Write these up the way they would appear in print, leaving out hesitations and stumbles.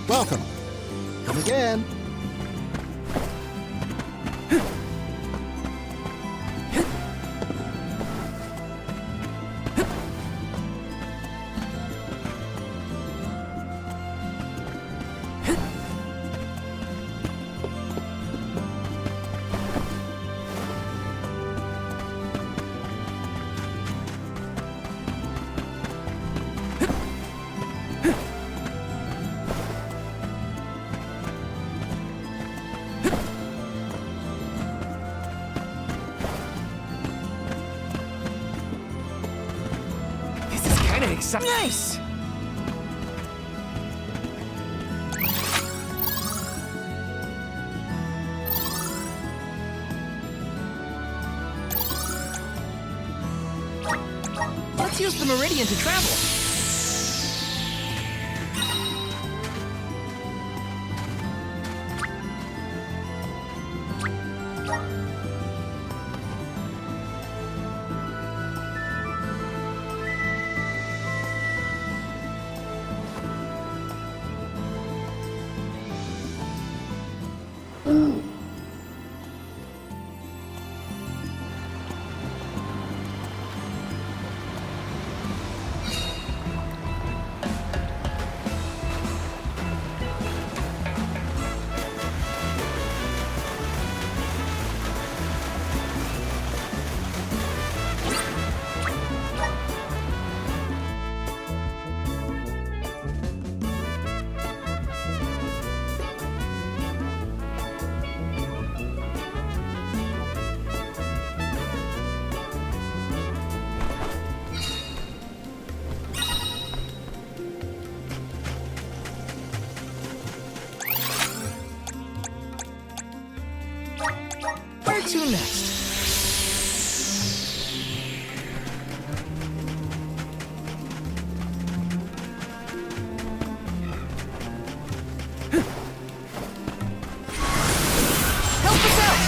Welcome. Come again. Nice! Let's use the meridian to travel. Where to next? Help us out!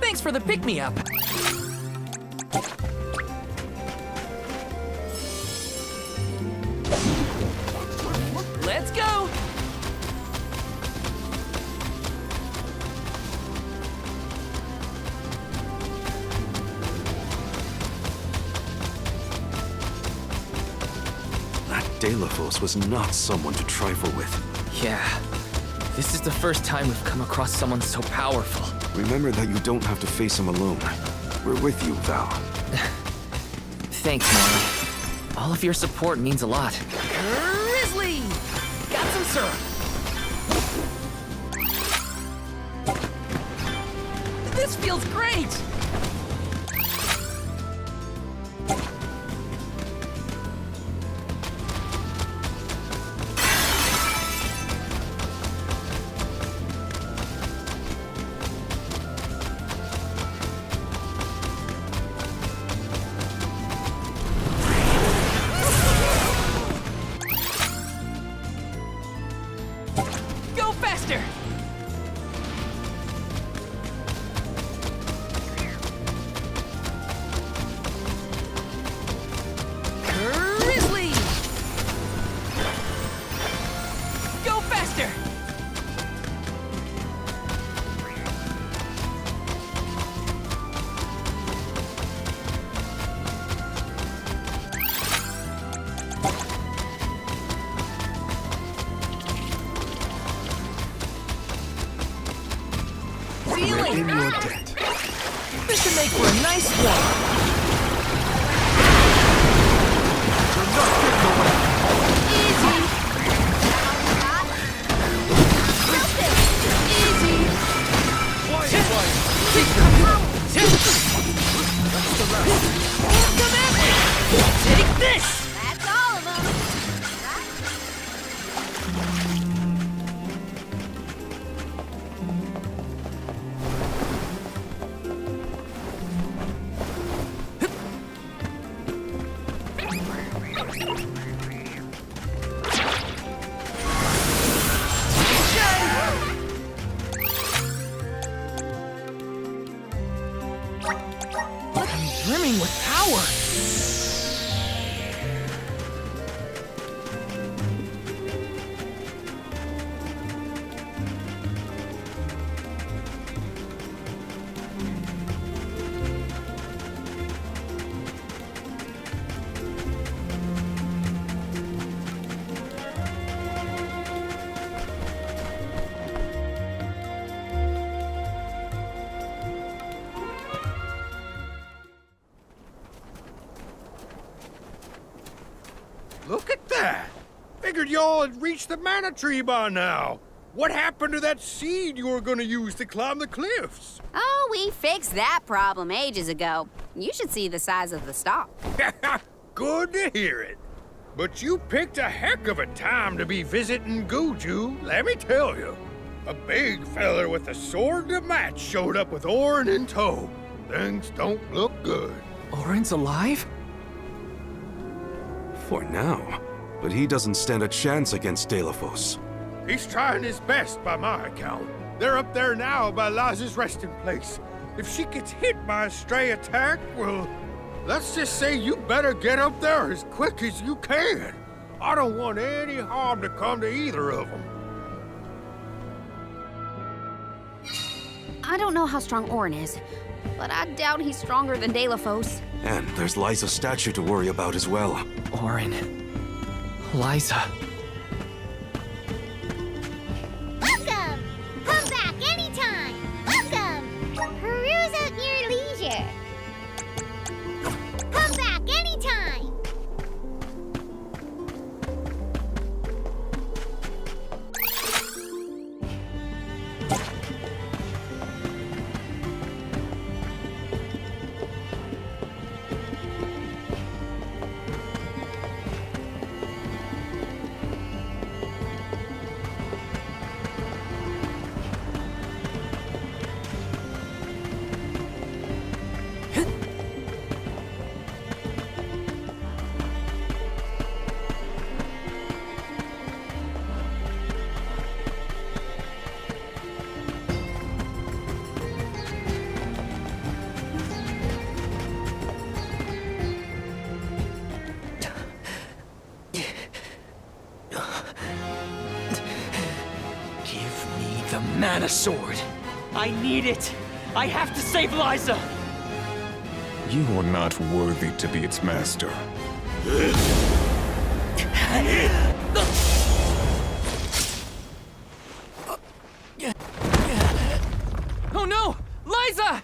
Thanks for the pick-me-up. Let's go! That Delafos was not someone to trifle with. Yeah. This is the first time we've come across someone so powerful. Remember that you don't have to face him alone. We're with you, Val. Thanks, Mara. All of your support means a lot. Grizzly! Got some syrup. This feels great! Go faster! Grizzly! Go faster! Redeem your debt. This should make for a nice walk. Easy. Easy. Come at me. Take this. That's all of them. y'all had reached the mana tree by now. What happened to that seed you were gonna use to climb the cliffs? Oh, we fixed that problem ages ago. You should see the size of the stalk. Good to hear it. But you picked a heck of a time to be visiting Guju, let me tell you. A big feller with a sword to match showed up with Orin in tow. Things don't look good. Orin's alive? For now. But he doesn't stand a chance against Delafos. He's trying his best by my account. They're up there now by Liza's resting place. If she gets hit by a stray attack, well, let's just say you better get up there as quick as you can. I don't want any harm to come to either of them. I don't know how strong Orin is, but I doubt he's stronger than Delafos. And there's Liza's statue to worry about as well. Orin. Liza. Welcome! Come back anytime! Welcome! Peruse at your leisure. Come back anytime! The mana sword. I need it. I have to save Liza. You are not worthy to be its master. Oh no! Liza!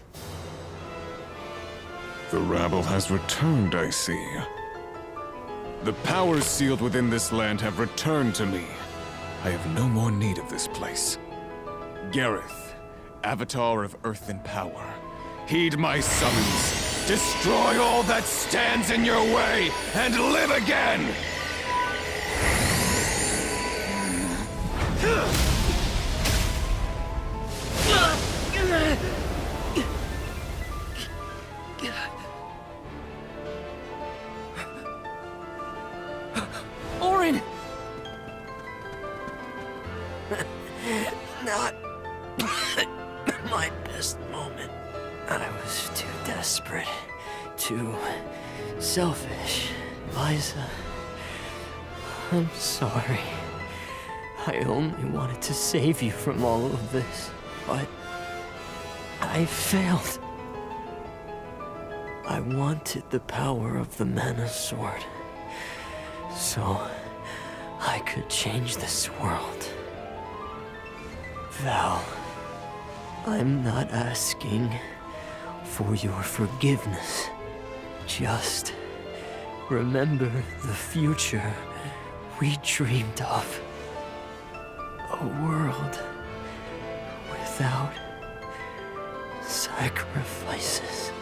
The rabble has returned, I see. The powers sealed within this land have returned to me. I have no more need of this place. Gareth, Avatar of Earth and Power, heed my summons. Destroy all that stands in your way, and live again! Orin! Not my best moment. I was too desperate, too selfish. Liza, I'm sorry. I only wanted to save you from all of this, but I failed. I wanted the power of the mana sword, so I could change this world. Val, I'm not asking for your forgiveness. Just remember the future we dreamed of. A world without sacrifices.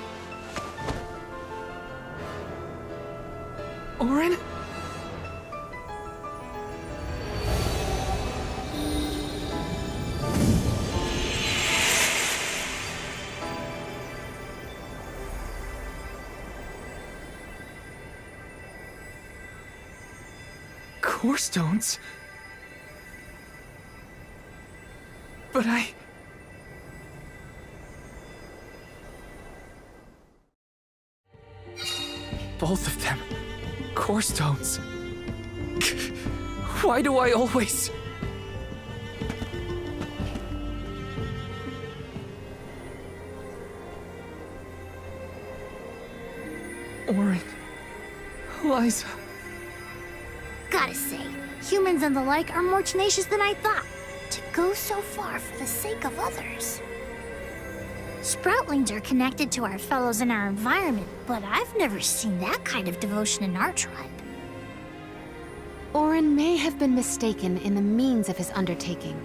Orin? Core stones? But both of them. Core stones. Why do I always... Orin. Liza. Gotta say, humans and the like are more tenacious than I thought. To go so far for the sake of others. Sproutlings are connected to our fellows in our environment, but I've never seen that kind of devotion in our tribe. Orin may have been mistaken in the means of his undertaking,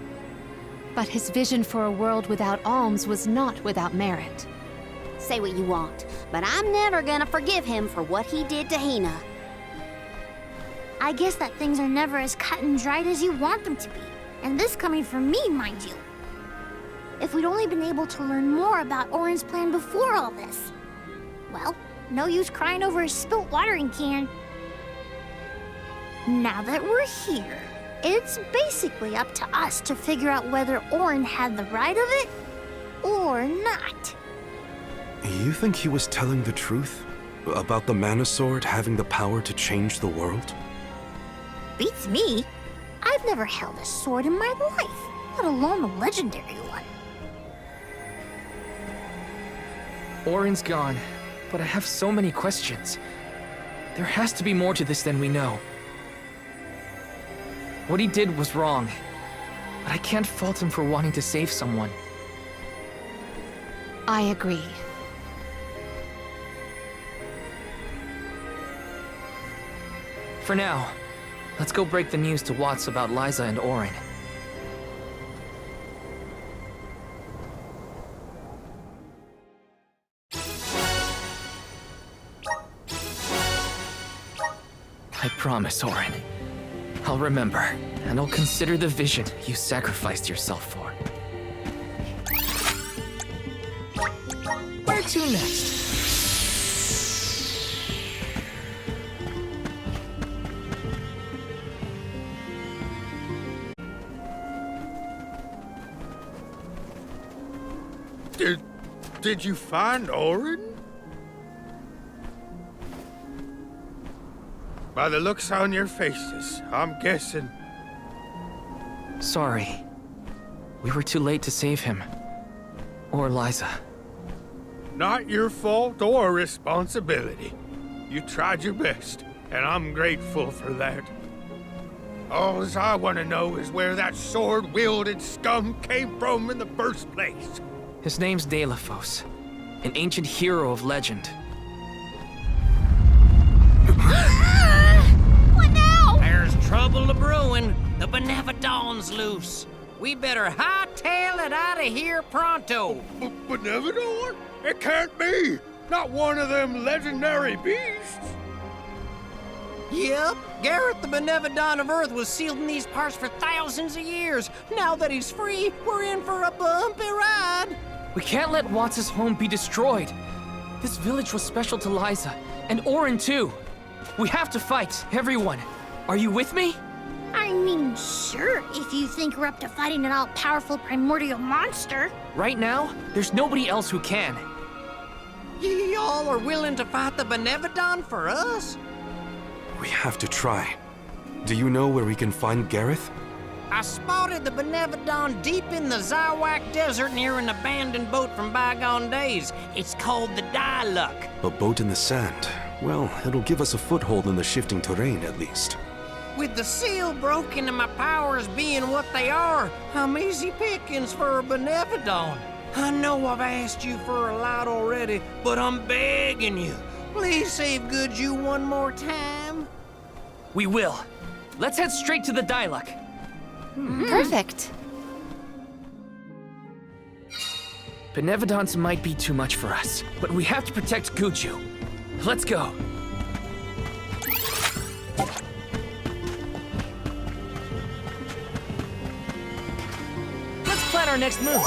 but his vision for a world without alms was not without merit. Say what you want, but I'm never gonna forgive him for what he did to Hina. I guess that things are never as cut and dried as you want them to be. And this coming from me, mind you. If we'd only been able to learn more about Orin's plan before all this. Well, no use crying over a spilt watering can. Now that we're here, it's basically up to us to figure out whether Orin had the right of it or not. You think he was telling the truth? About the Mana Sword having the power to change the world? Beats me. I've never held a sword in my life, let alone a legendary one. Orin's gone, but I have so many questions. There has to be more to this than we know. What he did was wrong, but I can't fault him for wanting to save someone. I agree. For now, let's go break the news to Watts about Liza and Orin. I promise, Orin. I'll remember, and I'll consider the vision you sacrificed yourself for. Where to next? Did you find Orin? By the looks on your faces, I'm guessing. Sorry. We were too late to save him. Or Liza. Not your fault or responsibility. You tried your best, and I'm grateful for that. All I want to know is where that sword-wielded scum came from in the first place. His name's Delafos, an ancient hero of legend. What now? There's trouble a-brewing. The Benevodon's loose. We better hightail it out of here pronto. Benevodon? It can't be! Not one of them legendary beasts! Yep, Gareth the Benevodon of Earth was sealed in these parts for thousands of years. Now that he's free, we're in for a bumpy ride. We can't let Watts' home be destroyed. This village was special to Liza, and Orin too. We have to fight, everyone. Are you with me? I mean, sure, if you think we're up to fighting an all-powerful primordial monster. Right now, there's nobody else who can. Y'all are willing to fight the Benevodon for us? We have to try. Do you know where we can find Gareth? I spotted the Benevodon deep in the Zawak Desert near an abandoned boat from bygone days. It's called the Diluc. A boat in the sand. Well, it'll give us a foothold in the shifting terrain, at least. With the seal broken and my powers being what they are, I'm easy pickings for a Benevodon. I know I've asked you for a lot already, but I'm begging you. Please save Goodju one more time. We will. Let's head straight to the Diluc. Perfect. Benevodons might be too much for us, but we have to protect Goodju. Let's go. Let's plan our next move.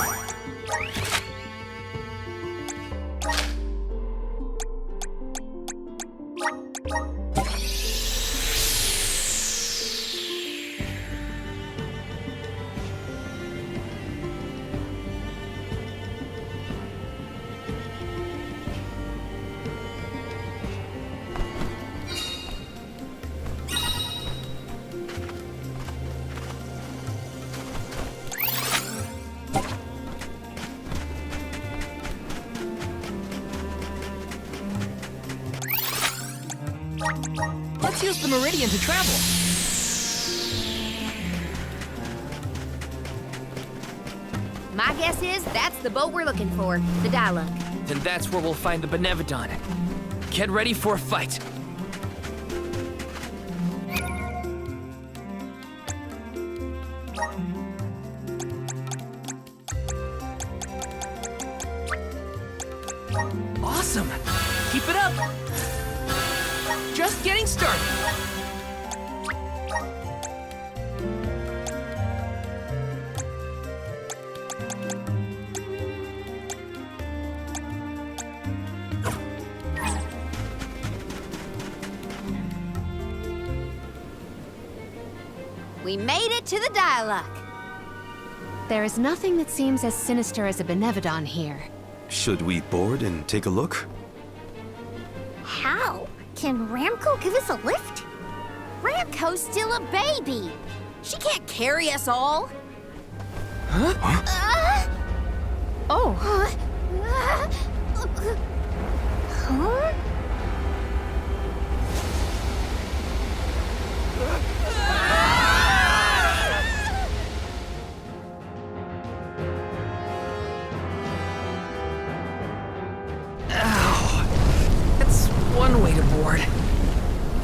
Let's use the Meridian to travel. My guess is that's the boat we're looking for, the Diluc. Then that's where we'll find the Benevodon. Get ready for a fight. Awesome! Keep it up! Just getting started! We made it to the dialogue. There is nothing that seems as sinister as a Benevodon here. Should we board and take a look? How? Can Ramco give us a lift? Ramco's still a baby. She can't carry us all. Oh, Huh? That's one way to board.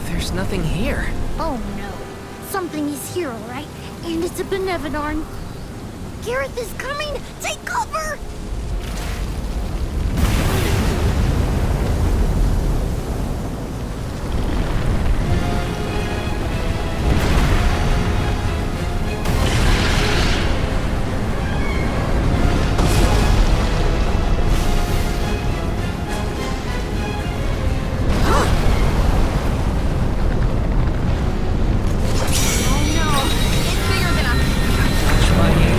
There's nothing here. Oh no. Something is here, all right? And it's a Benevodon. Gareth is coming! Take cover! Watch my aim.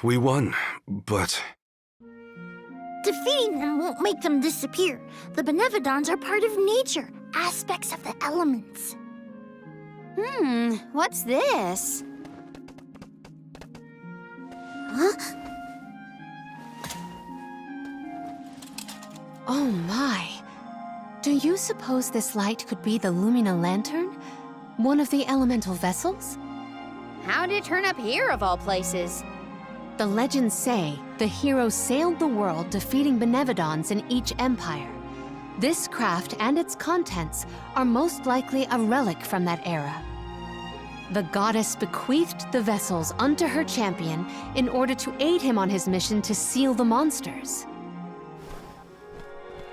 We won, but Defeating them won't make them disappear. The Benevodons are part of nature, aspects of the elements. What's this? Huh? Oh my. Do you suppose this light could be the Lumina Lantern? One of the elemental vessels? How'd it turn up here of all places? The legends say the hero sailed the world defeating Benevodons in each empire. This craft and its contents are most likely a relic from that era. The goddess bequeathed the vessels unto her champion in order to aid him on his mission to seal the monsters.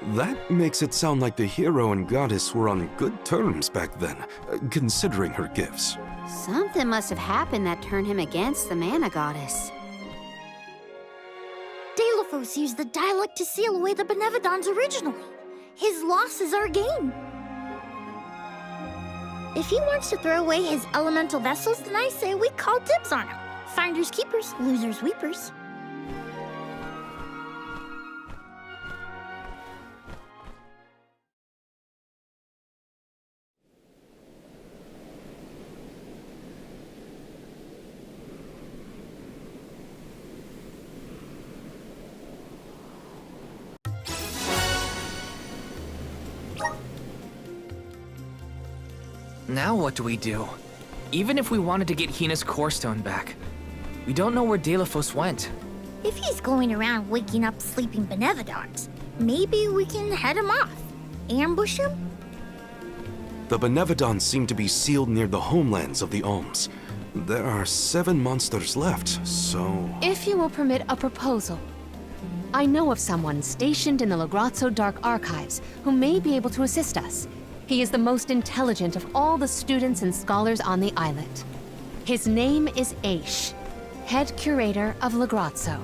that makes it sound like the hero and goddess were on good terms back then, considering her gifts. Something must have happened that turned him against the mana goddess. Delophos used the dialect to seal away the Benevodons originally. His loss is our gain. If he wants to throw away his elemental vessels, then I say we call dibs on him. Finders keepers, losers weepers. Now what do we do? Even if we wanted to get Hina's core stone back, we don't know where Delophos went. If he's going around waking up sleeping Benevodons, maybe we can head him off. Ambush him? The Benevodons seem to be sealed near the homelands of the Alms. There are 7 monsters left, so... If you will permit a proposal. I know of someone stationed in the Lagrazzo Dark Archives who may be able to assist us. He is the most intelligent of all the students and scholars on the islet. His name is Aish, head curator of Lagrazzo.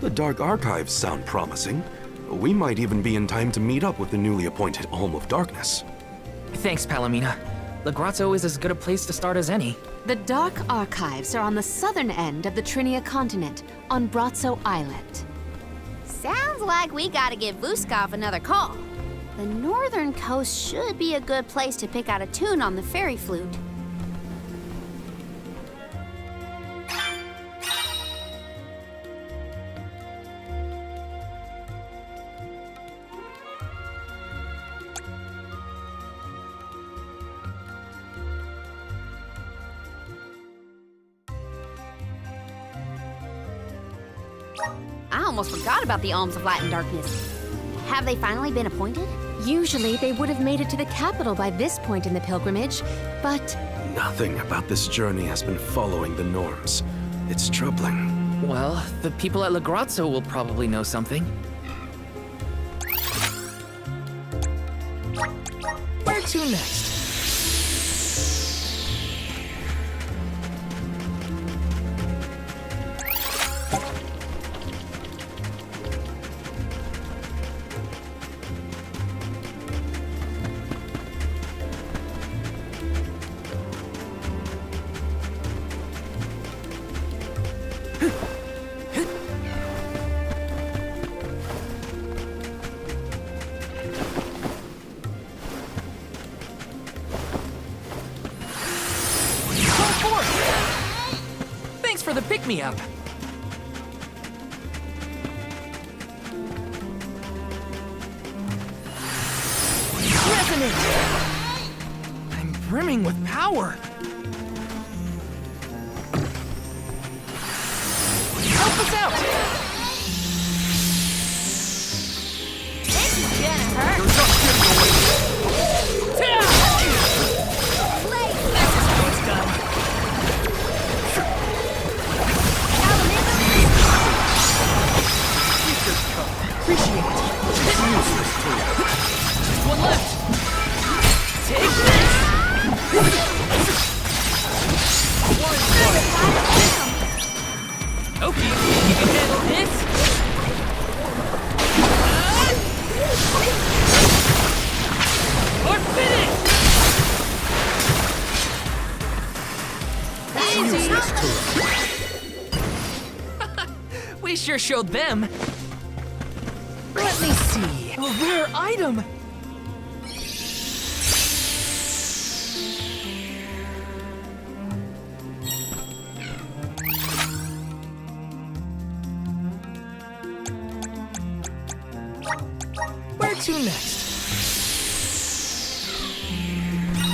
The Dark Archives sound promising. We might even be in time to meet up with the newly appointed Alm of Darkness. Thanks, Palomina. Lagrazzo is as good a place to start as any. The Dark Archives are on the southern end of the Trinia continent, on Brazzo Islet. Sounds like we gotta give Vuskov another call. The northern coast should be a good place to pick out a tune on the fairy flute. I almost forgot about the Alms of Light and Darkness. Have they finally been appointed? Usually they would have made it to the capital by this point in the pilgrimage, but... Nothing about this journey has been following the norms. It's troubling. Well, the people at Lagrazzo will probably know something. Where to next? For the pick-me-up. Resonant! I'm brimming with power. Help us out! This is gonna hurt. You're not getting away. This is how it's done. Appreciate it. Just one left. Take this. Okay, you can handle this. Or finish. We sure showed them. Let me see. A rare item. Where to next?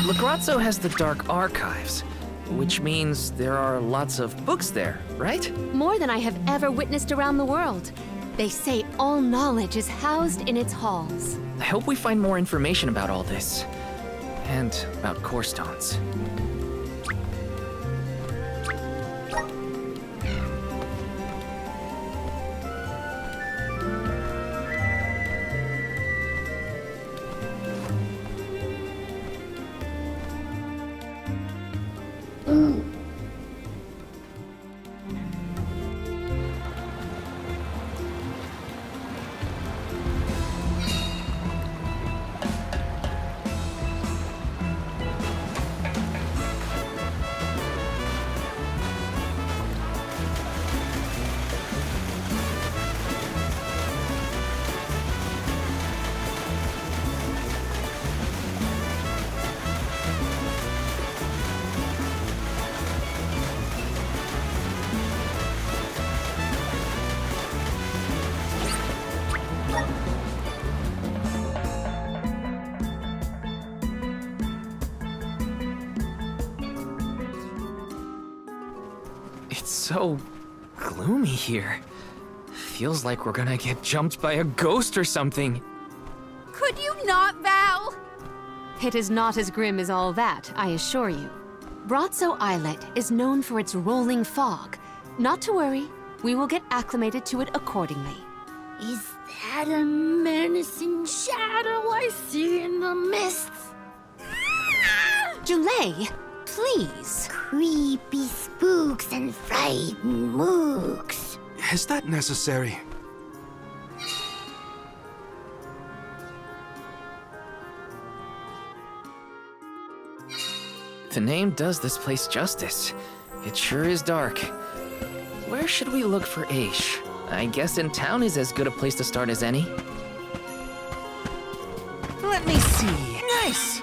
Lagrazzo has the Dark Archives, which means there are lots of books there, right? More than I have ever witnessed around the world. They say all knowledge is housed in its halls. I hope we find more information about all this. And about core stones. It's so gloomy here. Feels like we're gonna get jumped by a ghost or something. Could you not, Val? It is not as grim as all that, I assure you. Brazzo Islet is known for its rolling fog. Not to worry, we will get acclimated to it accordingly. Is that a menacing shadow I see in the mists? Julay, please. Creepy spooks and frightened mooks. Is that necessary? The name does this place justice. It sure is dark. Where should we look for Aish? I guess in town is as good a place to start as any. Let me see. Nice!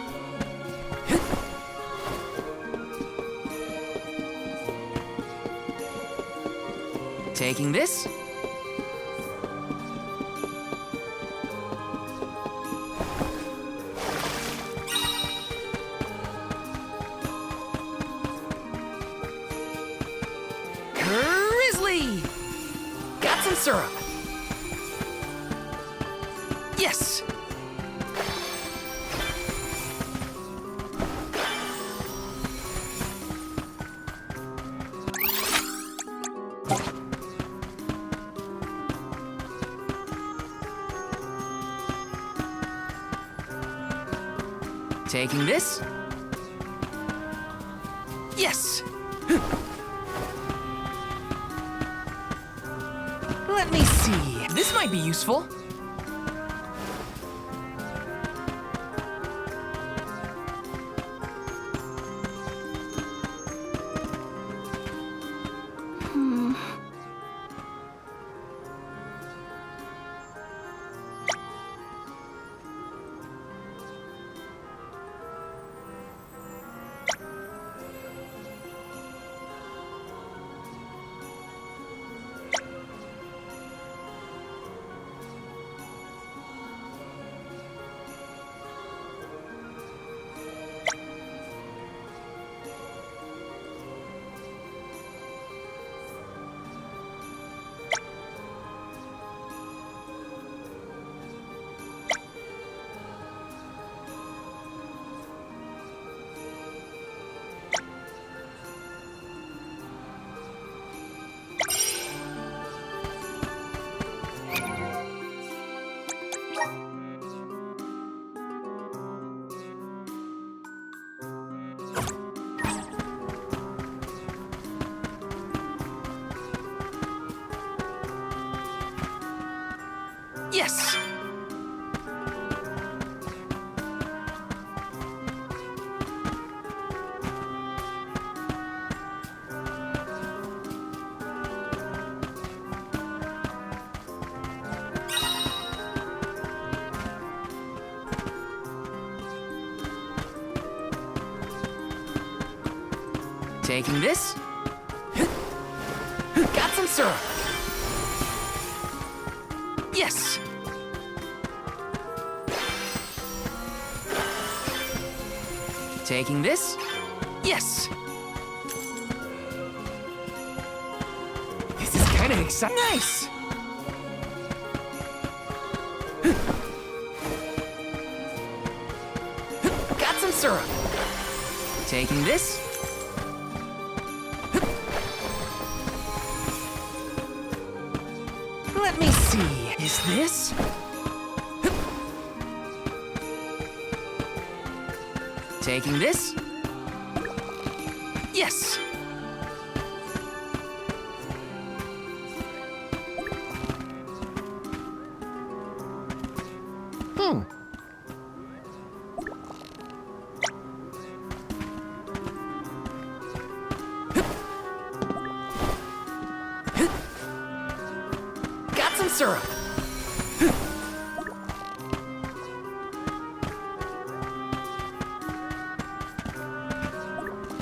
Taking this. Grizzly! Got some syrup. Yes! Taking this. Yes! Let me see. This might be useful. Yes! Taking this. Got some syrup. Yes. Taking this. Yes. This is kind of exciting. Nice. Got some syrup. Taking this. Let me see. Is this? Taking this. Yes. Got some syrup.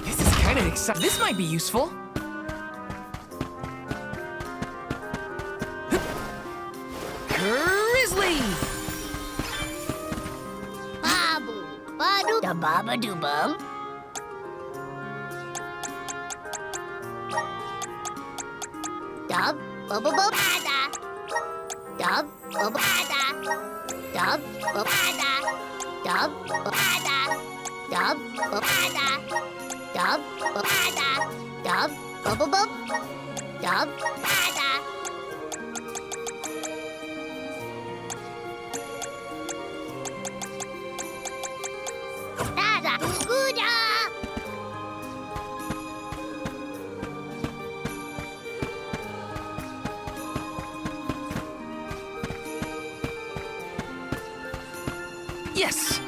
This is kind of exciting. This might be useful. Grizzly! Babu, badu, da baba do bum. Dub, bubba bada. Dub, bubba bada. Dub, bubba bada. Dub, bubba bada. Dub, bubba bada. Dub, bubba bada. Dub, bubba bub. Dub, bada. Dada, guda. Yes!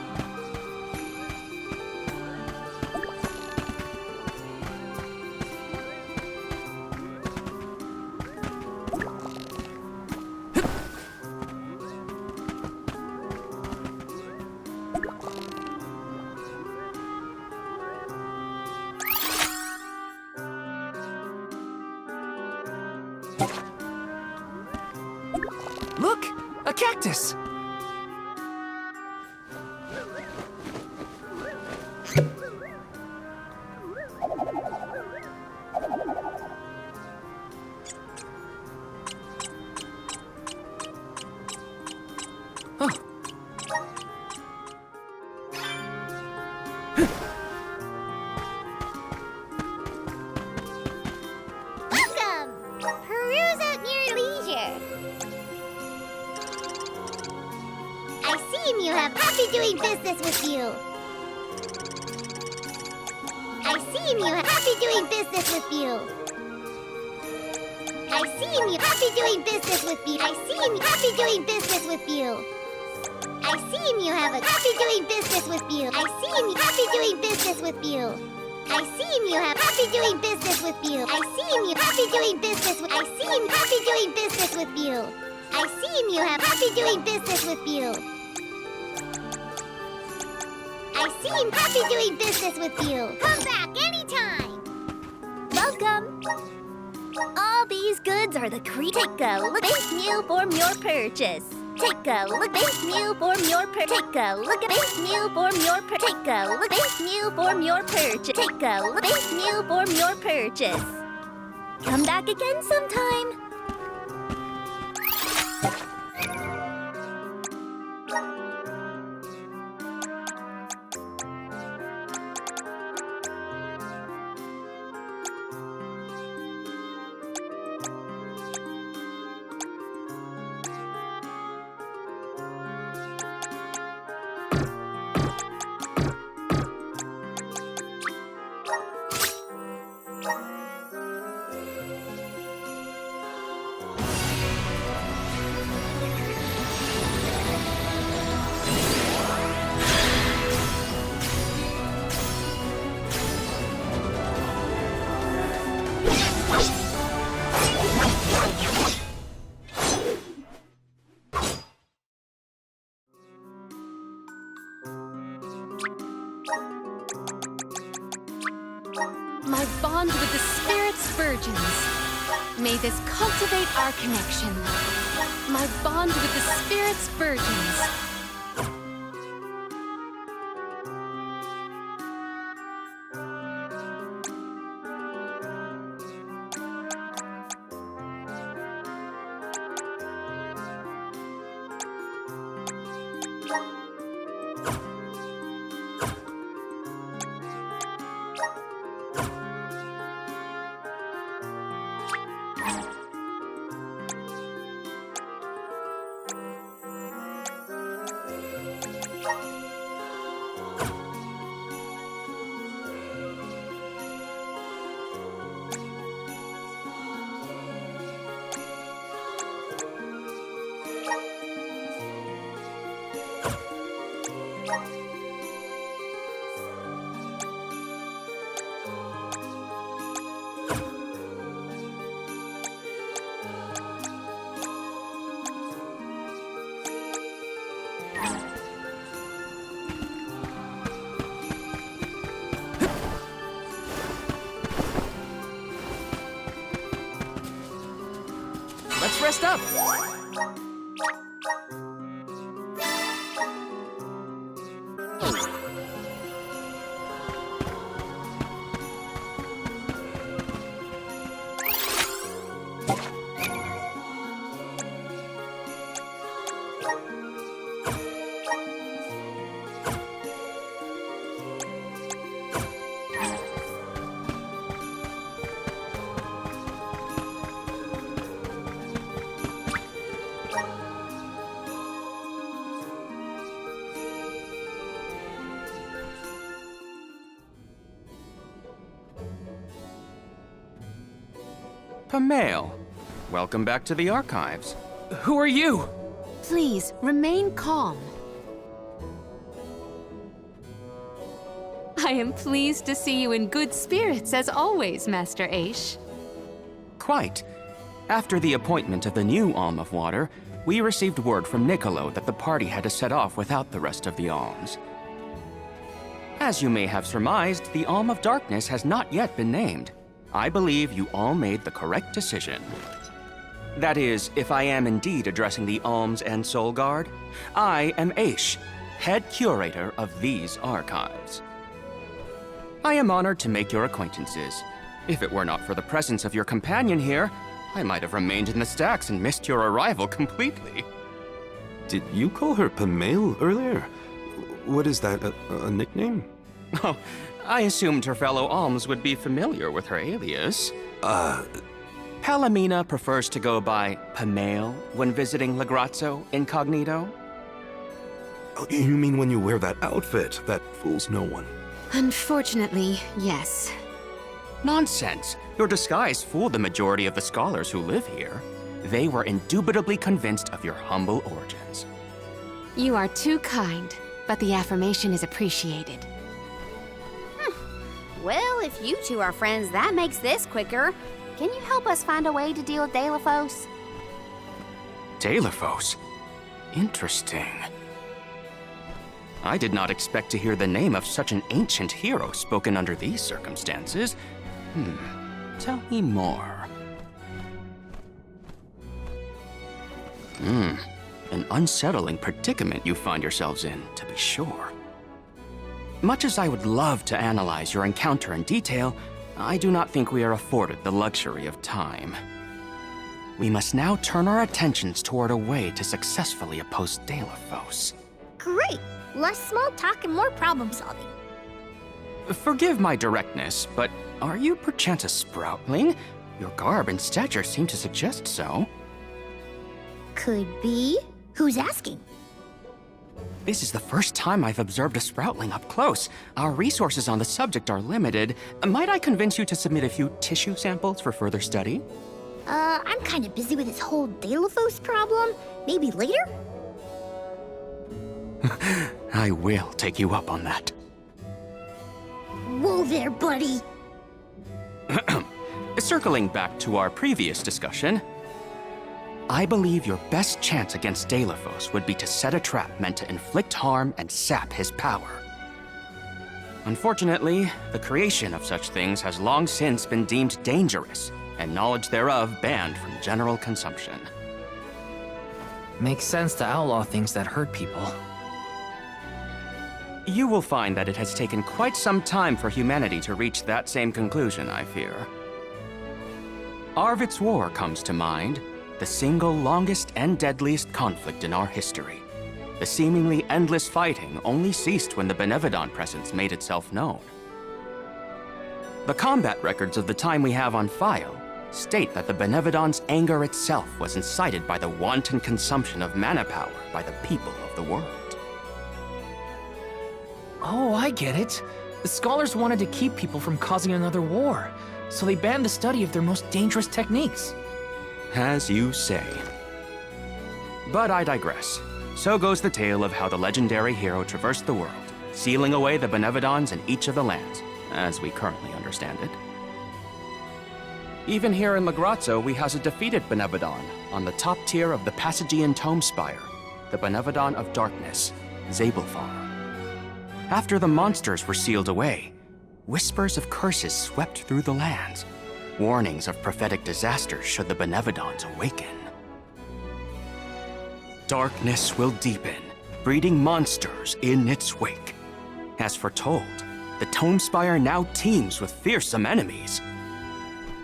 Look! A cactus! Oh. Welcome! Peruse at your leisure. I see you have happy doing business with you. I see you have happy doing business with you. I see you happy doing business with you. I see you happy doing business with you. I see you have a happy doing business with you. I see you happy doing business with you. I see you have happy doing business with you. I see you happy doing business with. I see you happy doing business with you. I see you have happy doing business with you. I see you happy doing business with you. Come back anytime. Welcome. All these goods are the Take a look. Base meal form your purchase. Take a look. Base meal form your purchase. Take a look. Base meal form your purchase. Take a look. Base meal form your purchase. Take a look. Base meal form your purchase. Come back again sometime. virgins. May this cultivate our connection. My bond with the Spirit's virgins. Let's rest up. Pamail, welcome back to the archives. Who are you? Please, remain calm. I am pleased to see you in good spirits, as always, Master Aish. Quite. After the appointment of the new Alm of Water, we received word from Niccolo that the party had to set off without the rest of the alms. As you may have surmised, the Alm of Darkness has not yet been named. I believe you all made the correct decision. That is, if I am indeed addressing the Alms and Soul Guard, I am Aish, head curator of these archives. I am honored to make your acquaintances. If it were not for the presence of your companion here, I might have remained in the stacks and missed your arrival completely. Did you call her Pamail earlier? What is that, a nickname? Oh, I assumed her fellow alms would be familiar with her alias. Palomina prefers to go by Pamail when visiting Lagrazzo incognito. Oh, you mean when you wear that outfit that fools no one? Unfortunately, yes. Nonsense. Your disguise fooled the majority of the scholars who live here. They were indubitably convinced of your humble origins. You are too kind, but the affirmation is appreciated. Well, if you two are friends, that makes this quicker. Can you help us find a way to deal with Deilophos? Deilophos? Interesting. I did not expect to hear the name of such an ancient hero spoken under these circumstances. Tell me more. An unsettling predicament you find yourselves in, to be sure. Much as I would love to analyze your encounter in detail, I do not think we are afforded the luxury of time. We must now turn our attentions toward a way to successfully oppose Deilophos. Great! Less small talk and more problem solving. Forgive my directness, but are you perchance a sproutling? Your garb and stature seem to suggest so. Could be. Who's asking? This is the first time I've observed a sproutling up close. Our resources on the subject are limited. Might I convince you to submit a few tissue samples for further study? I'm kind of busy with this whole Deilophos problem. Maybe later? I will take you up on that. Whoa there, buddy! Circling back to our previous discussion, I believe your best chance against Deilophos would be to set a trap meant to inflict harm and sap his power. Unfortunately, the creation of such things has long since been deemed dangerous, and knowledge thereof banned from general consumption. Makes sense to outlaw things that hurt people. You will find that it has taken quite some time for humanity to reach that same conclusion, I fear. Arvid's War comes to mind, the single longest and deadliest conflict in our history. The seemingly endless fighting only ceased when the Benevodon presence made itself known. The combat records of the time we have on file state that the Benevodon's anger itself was incited by the wanton consumption of mana power by the people of the world. Oh, I get it. The scholars wanted to keep people from causing another war, so they banned the study of their most dangerous techniques. As you say. But I digress. So goes the tale of how the legendary hero traversed the world, sealing away the Benevodons in each of the lands, as we currently understand it. Even here in Lagrazzo, we house a defeated Benevodon on the top tier of the Passagian Tome Spire, the Benevodon of Darkness, Zabelfar. After the monsters were sealed away, whispers of curses swept through the lands, warnings of prophetic disasters should the Benevodons awaken. Darkness will deepen, breeding monsters in its wake. As foretold, the Tome Spire now teems with fearsome enemies.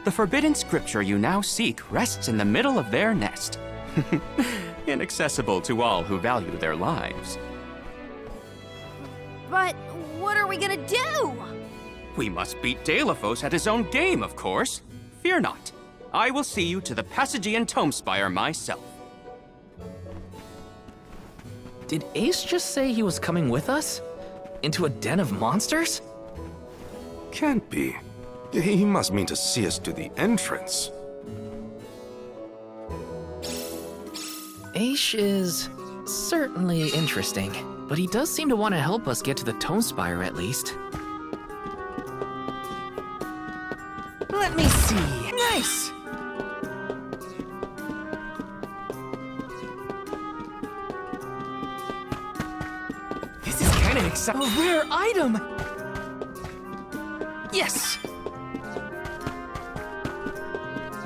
The forbidden scripture you now seek rests in the middle of their nest, inaccessible to all who value their lives. But what are we gonna do? We must beat Deilophos at his own game, of course. Fear not. I will see you to the Passagian Tome Spire myself. Did Ace just say he was coming with us? Into a den of monsters? Can't be. He must mean to see us to the entrance. Ace is certainly interesting, but he does seem to want to help us get to the Tome Spire at least. Let me see. Nice! This is kind of exciting. A rare item! Yes!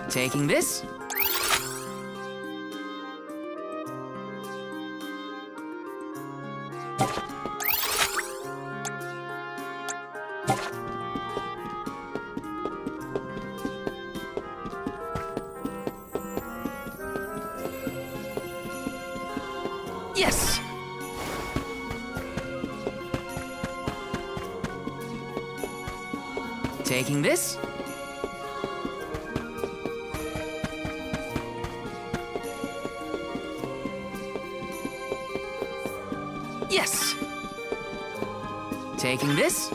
Taking this. Yes! Taking this. Yes! Taking this.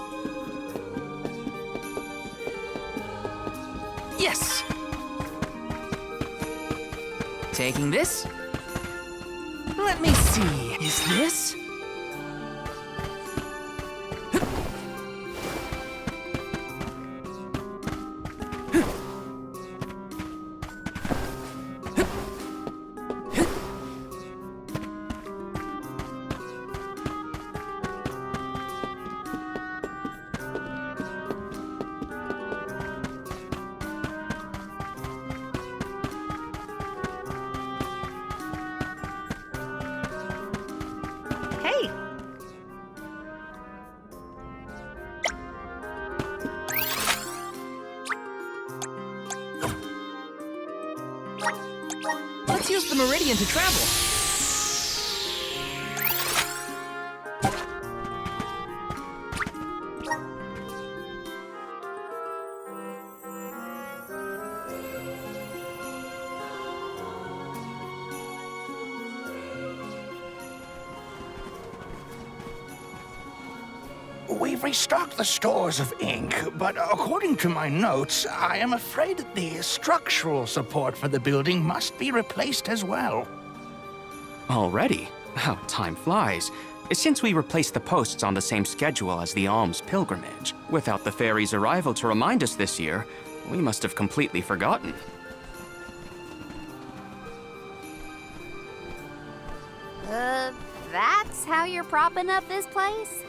Yes! Taking this. Let me see. Is this? Hey, Let's use the Meridian to travel. We've restocked the stores of ink, but according to my notes, I am afraid that the structural support for the building must be replaced as well. Already? How time flies. Since we replaced the posts on the same schedule as the Alms pilgrimage, without the fairy's arrival to remind us this year, we must have completely forgotten. That's how you're propping up this place?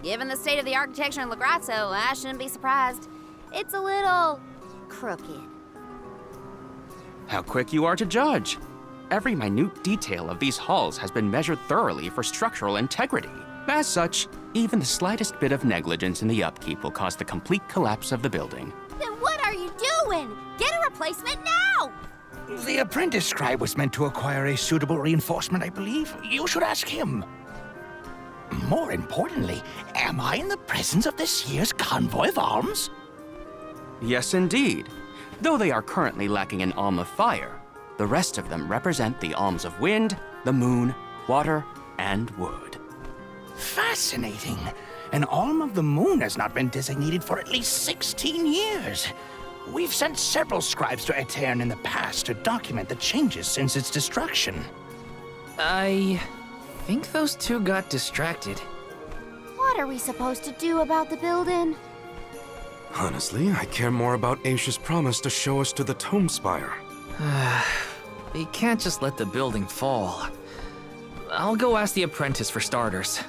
Given the state of the architecture in Lagrazzo, I shouldn't be surprised. It's a little crooked. How quick you are to judge. Every minute detail of these halls has been measured thoroughly for structural integrity. As such, even the slightest bit of negligence in the upkeep will cause the complete collapse of the building. Then what are you doing? Get a replacement now! The apprentice scribe was meant to acquire a suitable reinforcement, I believe. You should ask him. More importantly, am I in the presence of this year's convoy of alms? Yes, indeed. Though they are currently lacking an alm of fire, the rest of them represent the alms of wind, the moon, water, and wood. Fascinating. An alm of the moon has not been designated for at least 16 years. We've sent several scribes to Aetern in the past to document the changes since its destruction. I think those two got distracted. What are we supposed to do about the building? Honestly, I care more about Aisha's promise to show us to the Tome Spire. You can't just let the building fall. I'll go ask the apprentice for starters.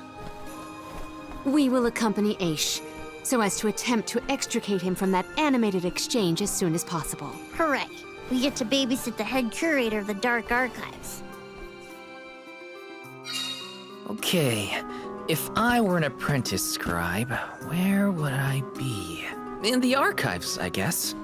We will accompany Aish, so as to attempt to extricate him from that animated exchange as soon as possible. Hooray. We get to babysit the head curator of the Dark Archives. Okay, if I were an apprentice scribe, where would I be? In the archives, I guess.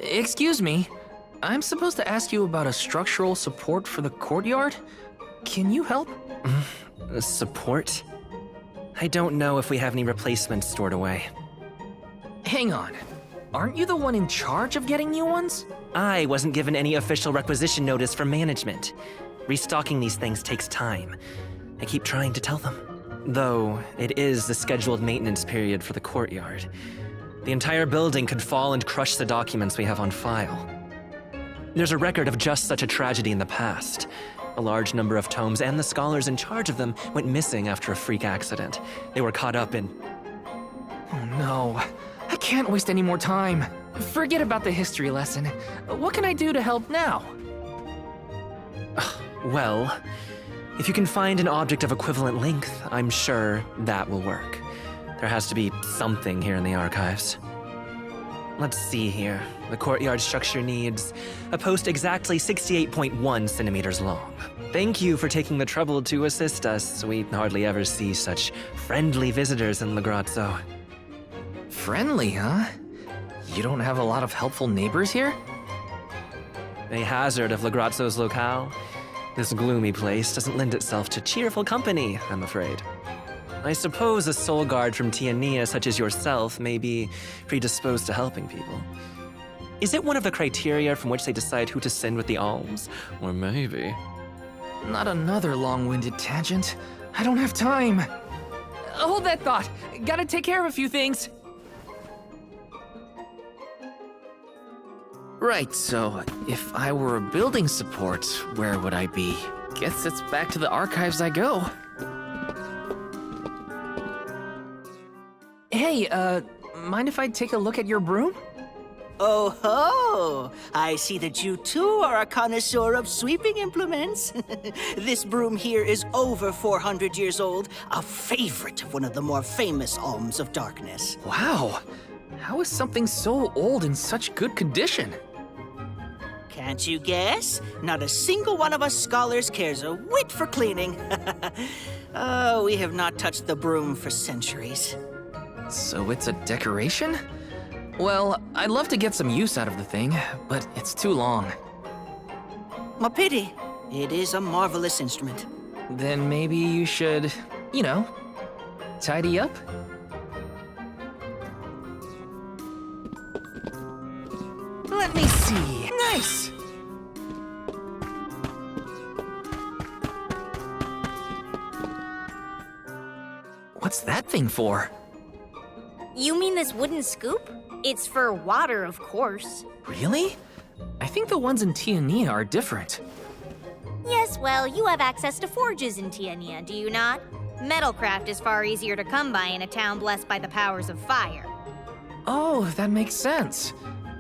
Excuse me, I'm supposed to ask you about a structural support for the courtyard? Can you help? Support? I don't know if we have any replacements stored away. Hang on, aren't you the one in charge of getting new ones? I wasn't given any official requisition notice from management. Restocking these things takes time. I keep trying to tell them. Though, it is the scheduled maintenance period for the courtyard. The entire building could fall and crush the documents we have on file. There's a record of just such a tragedy in the past. A large number of tomes and the scholars in charge of them went missing after a freak accident. They were caught up in... Oh no, I can't waste any more time. Forget about the history lesson. What can I do to help now? Well, if you can find an object of equivalent length, I'm sure that will work. There has to be something here in the archives. Let's see here. The courtyard structure needs a post exactly 68.1 centimeters long. Thank you for taking the trouble to assist us. We hardly ever see such friendly visitors in Legrazzo. Friendly, huh? You don't have a lot of helpful neighbors here? A hazard of Legrazzo's locale. This gloomy place doesn't lend itself to cheerful company, I'm afraid. I suppose a soul guard from Tiania such as yourself may be predisposed to helping people. Is it one of the criteria from which they decide who to send with the alms? Or maybe... Not another long-winded tangent. I don't have time. Hold that thought. Gotta take care of a few things. Right, so if I were a building support, where would I be? Guess it's back to the archives I go. Hey, mind if I take a look at your broom? Oh ho! I see that you too are a connoisseur of sweeping implements. This broom here is over 400 years old, a favorite of one of the more famous alms of darkness. Wow! How is something so old in such good condition? Can't you guess? Not a single one of us scholars cares a whit for cleaning. Oh, we have not touched the broom for centuries. So it's a decoration? Well, I'd love to get some use out of the thing, but it's too long. A pity. It is a marvelous instrument. Then maybe you should, you know, tidy up? Let me see. Nice! What's that thing for? You mean this wooden scoop? It's for water, of course. Really? I think the ones in Tiania are different. Yes, well, you have access to forges in Tiania, do you not? Metalcraft is far easier to come by in a town blessed by the powers of fire. Oh, that makes sense.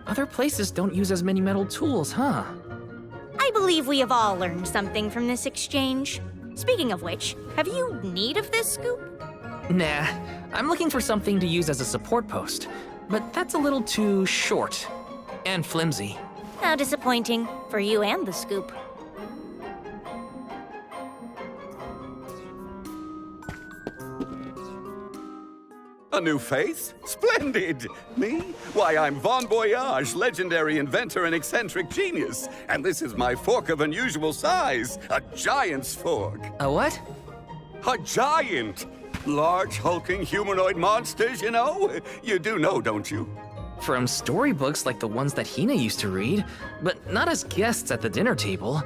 Other places don't use as many metal tools, huh? I believe we have all learned something from this exchange. Speaking of which, have you need of this scoop? Nah, I'm looking for something to use as a support post, but that's a little too short and flimsy. How disappointing for you and the scoop. A new face? Splendid! Me? Why, I'm Bon Voyage, legendary inventor and eccentric genius. And this is my fork of unusual size, a giant's fork. A what? A giant! Large, hulking humanoid monsters, you know? You do know, don't you? From storybooks like the ones that Hina used to read, but not as guests at the dinner table.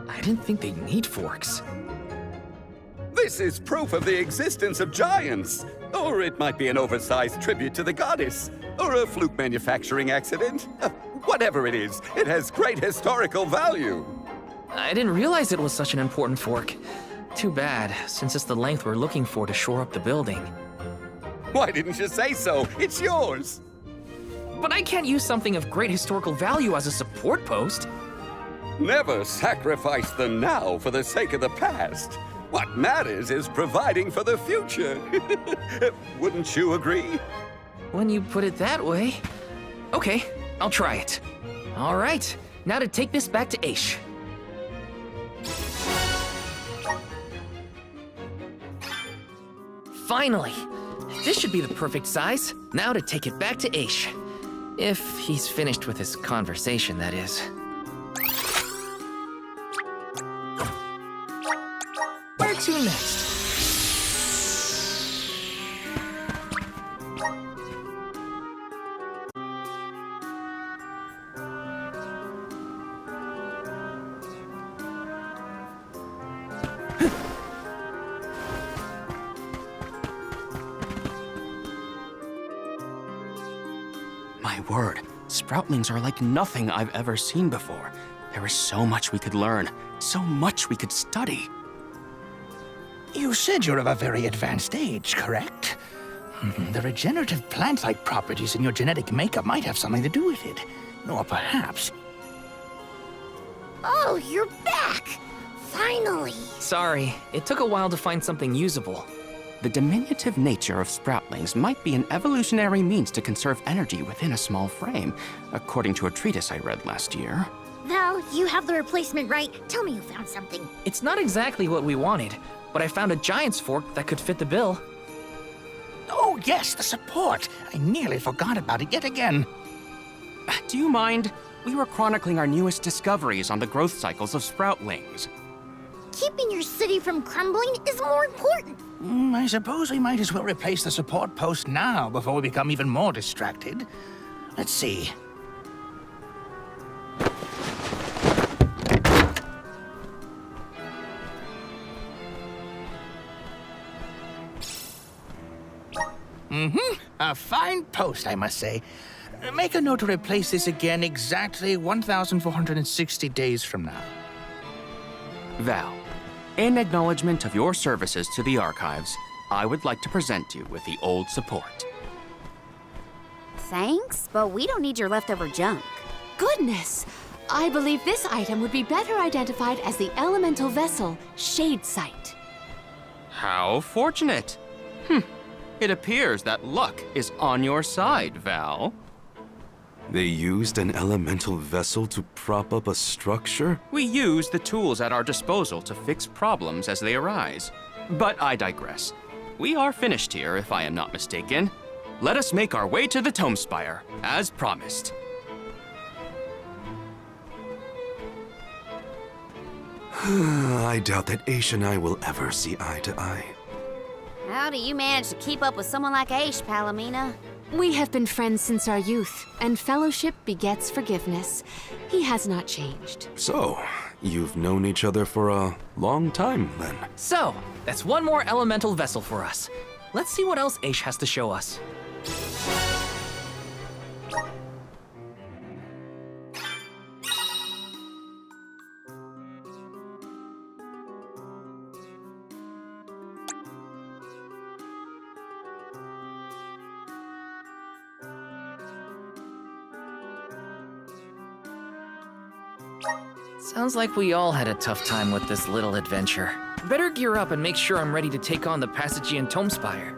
I didn't think they'd need forks. This is proof of the existence of giants. Or it might be an oversized tribute to the goddess. Or a fluke manufacturing accident. Whatever it is, it has great historical value. I didn't realize it was such an important fork. Too bad, since it's the length we're looking for to shore up the building. Why didn't you say so? It's yours. But I can't use something of great historical value as a support post. Never sacrifice the now for the sake of the past. What matters is providing for the future. Wouldn't you agree? When you put it that way. Okay, I'll try it. All right, now to take this back to Aish. Finally! This should be the perfect size. Now to take it back to Aish. If he's finished with his conversation, that is. Where to next? My word, Sproutlings are like nothing I've ever seen before. There is so much we could learn, so much we could study. You said you're of a very advanced age, correct? The regenerative plant-like properties in your genetic makeup might have something to do with it. Or perhaps... Oh, you're back! Finally! Sorry, it took a while to find something usable. The diminutive nature of Sproutlings might be an evolutionary means to conserve energy within a small frame, according to a treatise I read last year. Val, you have the replacement, right? Tell me you found something. It's not exactly what we wanted, but I found a giant's fork that could fit the bill. Oh, yes, the support! I nearly forgot about it yet again. Do you mind? We were chronicling our newest discoveries on the growth cycles of Sproutlings. Keeping your city from crumbling is more important. I suppose we might as well replace the support post now before we become even more distracted. Let's see. A fine post, I must say. Make a note to replace this again exactly 1,460 days from now. Val, in acknowledgement of your services to the archives, I would like to present you with the old support. Thanks, but we don't need your leftover junk. Goodness! I believe this item would be better identified as the elemental vessel, Shade Sight. How fortunate. It appears that luck is on your side, Val. They used an elemental vessel to prop up a structure? We use the tools at our disposal to fix problems as they arise. But I digress. We are finished here, if I am not mistaken. Let us make our way to the Tome Spire, as promised. I doubt that Aish and I will ever see eye to eye. How do you manage to keep up with someone like Aish, Palomina? We have been friends since our youth, and fellowship begets forgiveness. He has not changed. So, you've known each other for a long time, then? So, that's one more elemental vessel for us. Let's see what else Aish has to show us. Sounds like we all had a tough time with this little adventure. Better gear up and make sure I'm ready to take on the Passagian Tomespire.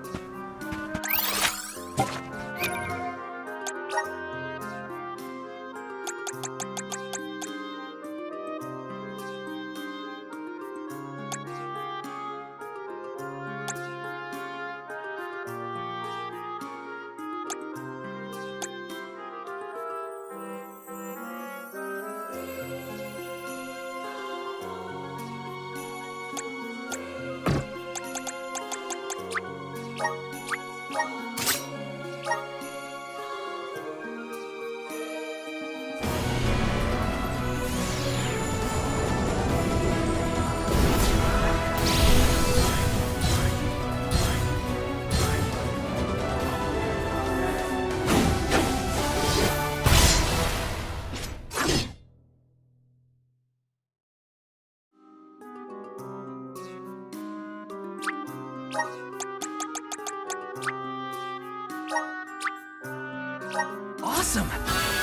Awesome!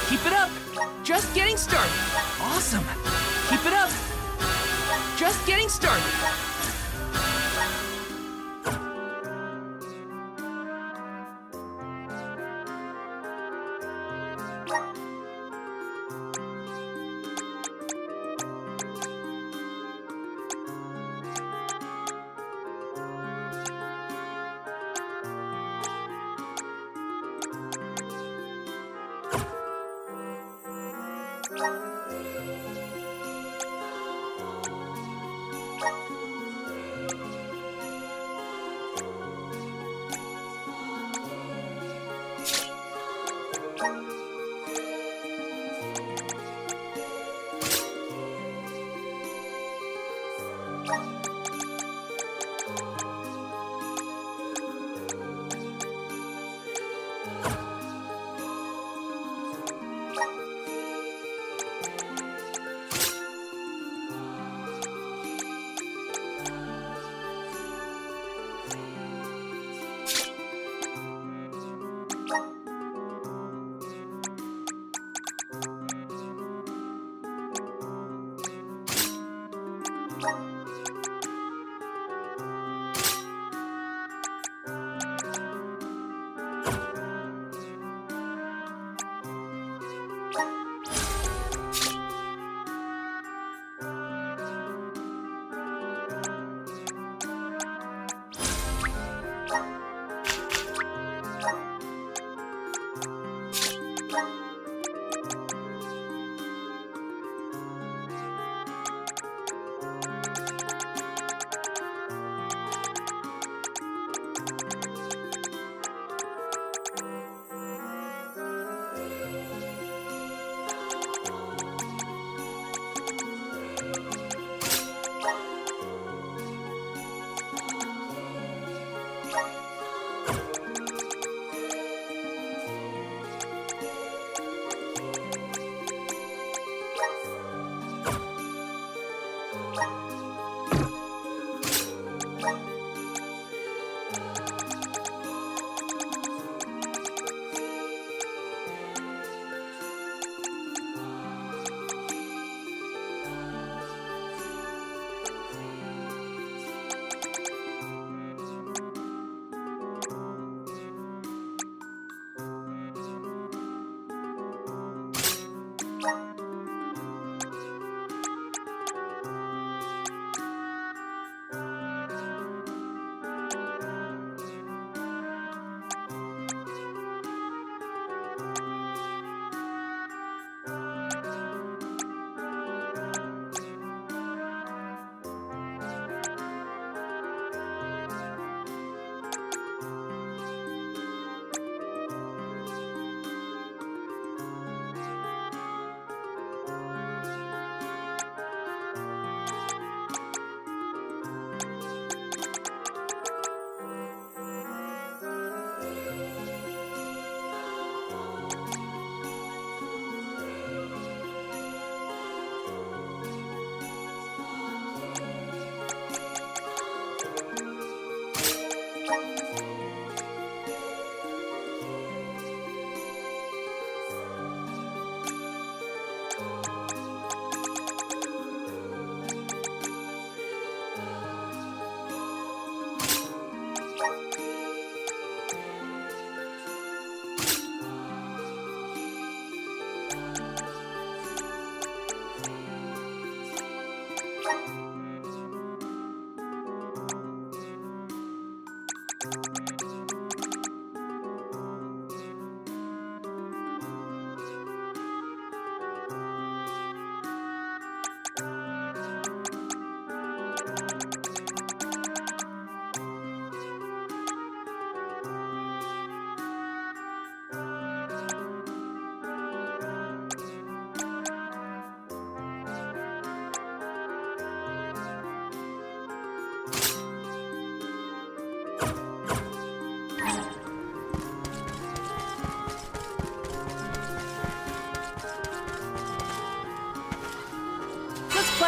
Keep it up! Just getting started! Awesome! Keep it up! Just getting started!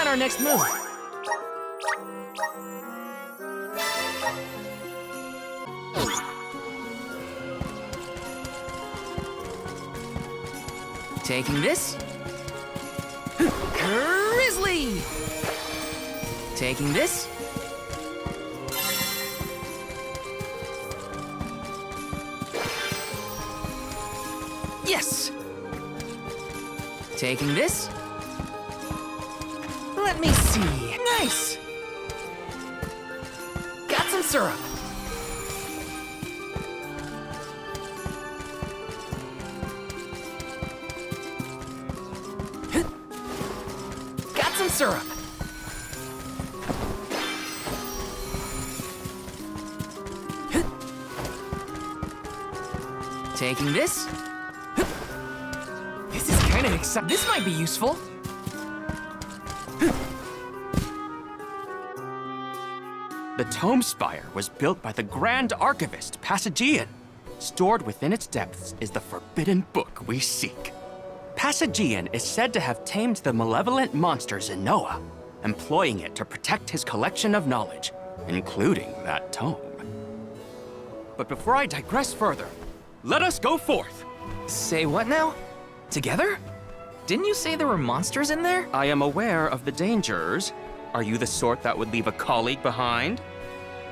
our next move? Taking this. Grizzly! Taking this. Yes! Taking this. Let me see. Nice! Got some syrup. Got some syrup. Taking this. This is kind of exciting. This might be useful. The Tome Spire was built by the Grand Archivist, Passagian. Stored within its depths is the forbidden book we seek. Passagian is said to have tamed the malevolent monster Zenoa, employing it to protect his collection of knowledge, including that tome. But before I digress further, let us go forth. Say what now? Together? Didn't you say there were monsters in there? I am aware of the dangers. Are you the sort that would leave a colleague behind?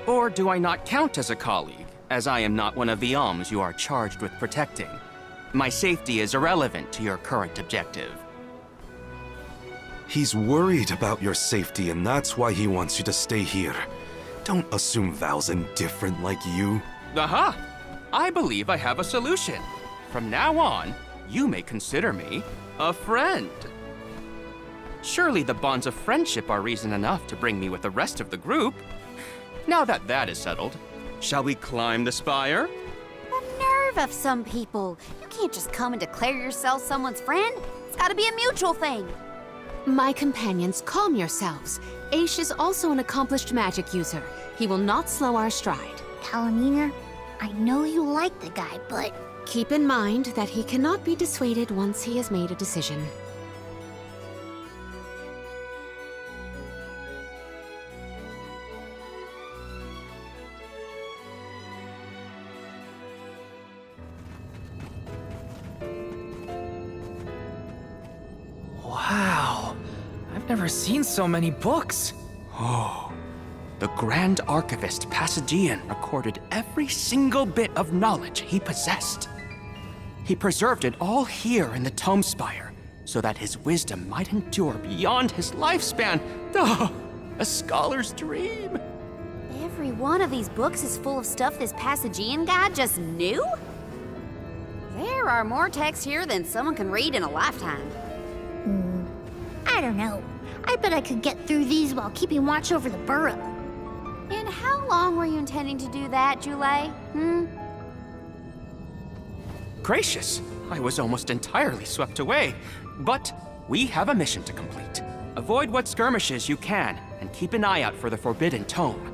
Or do I not count as a colleague, as I am not one of the alms you are charged with protecting? My safety is irrelevant to your current objective. He's worried about your safety, and that's why he wants you to stay here. Don't assume Val's indifferent like you. Aha! I believe I have a solution. From now on, you may consider me a friend. Surely the bonds of friendship are reason enough to bring me with the rest of the group. Now that that is settled, shall we climb the spire? The nerve of some people. You can't just come and declare yourself someone's friend. It's gotta be a mutual thing. My companions, calm yourselves. Aish is also an accomplished magic user. He will not slow our stride. Palomina, I know you like the guy, but... Keep in mind that he cannot be dissuaded once he has made a decision. Wow. I've never seen so many books. Oh, the Grand Archivist Passagian recorded every single bit of knowledge he possessed. He preserved it all here in the Tome Spire, so that his wisdom might endure beyond his lifespan. Oh, a scholar's dream. Every one of these books is full of stuff this Passagian guy just knew? There are more texts here than someone can read in a lifetime. I don't know. I bet I could get through these while keeping watch over the burrow. And how long were you intending to do that, Jule? Gracious, I was almost entirely swept away. But we have a mission to complete. Avoid what skirmishes you can, and keep an eye out for the Forbidden Tome.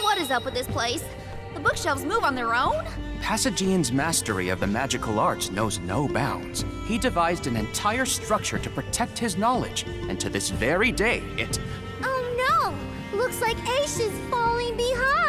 What is up with this place? The bookshelves move on their own? Passagian's mastery of the magical arts knows no bounds. He devised an entire structure to protect his knowledge, and to this very day, it... Oh no! Looks like Aish is falling behind!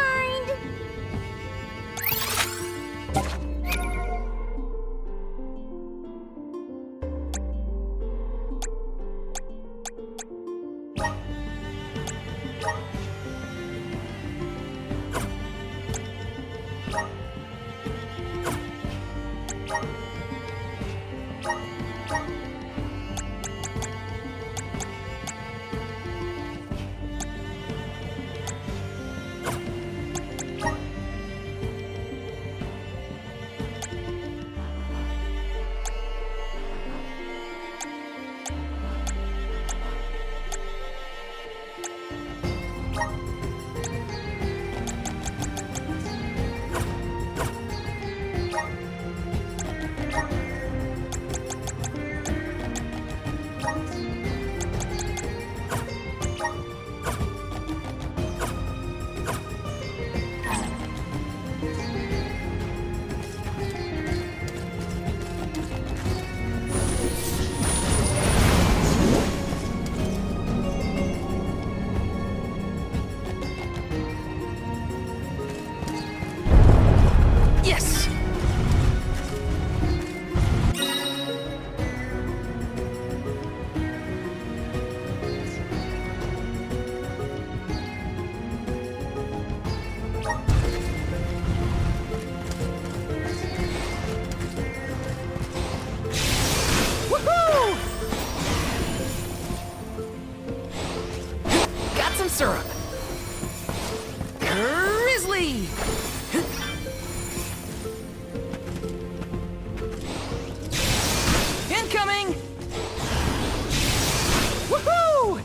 Grizzly! Incoming! Woohoo!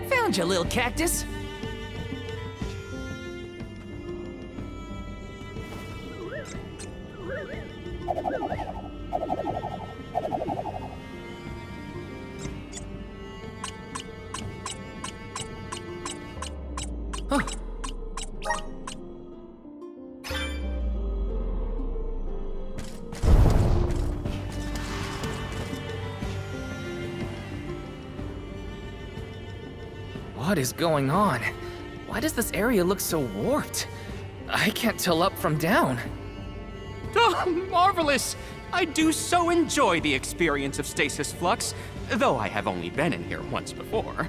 Found you, little cactus. Huh. What is going on? Why does this area look so warped? I can't tell up from down. Oh, marvelous! I do so enjoy the experience of stasis flux, though I have only been in here once before.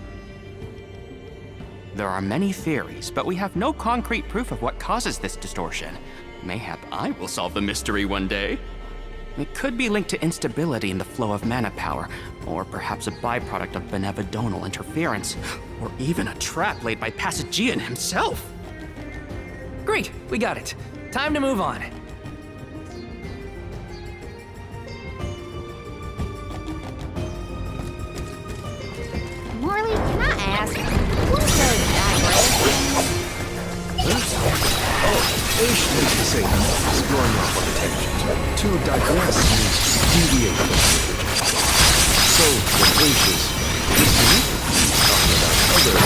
There are many theories, but we have no concrete proof of what causes this distortion. Mayhap I will solve the mystery one day. It could be linked to instability in the flow of mana power, or perhaps a byproduct of benevodonal interference, or even a trap laid by Passagian himself. Great, we got it. Time to move on. Marley, can I ask, what's a Ish makes the same. Exploring off on a tangent. To digress means to deviate from the original. So, the Ish is other.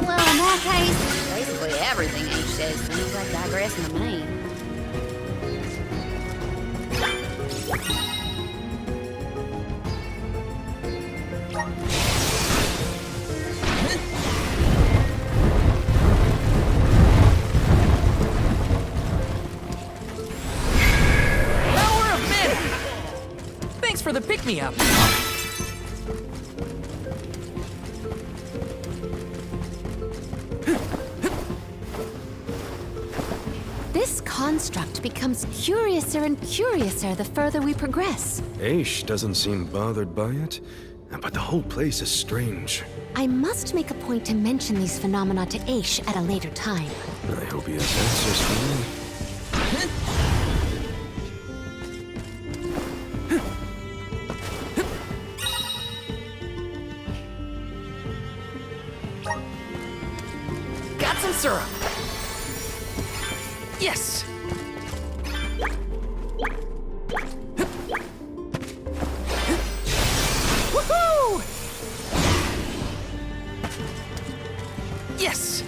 Well, in that case, basically everything H says seems like digressing to me. For the pick-me-up. This construct becomes curiouser and curiouser the further we progress. Aish doesn't seem bothered by it, but the whole place is strange. I must make a point to mention these phenomena to Aish at a later time. I hope he has answers for me. Got some syrup. Yes. Woohoo! Yes.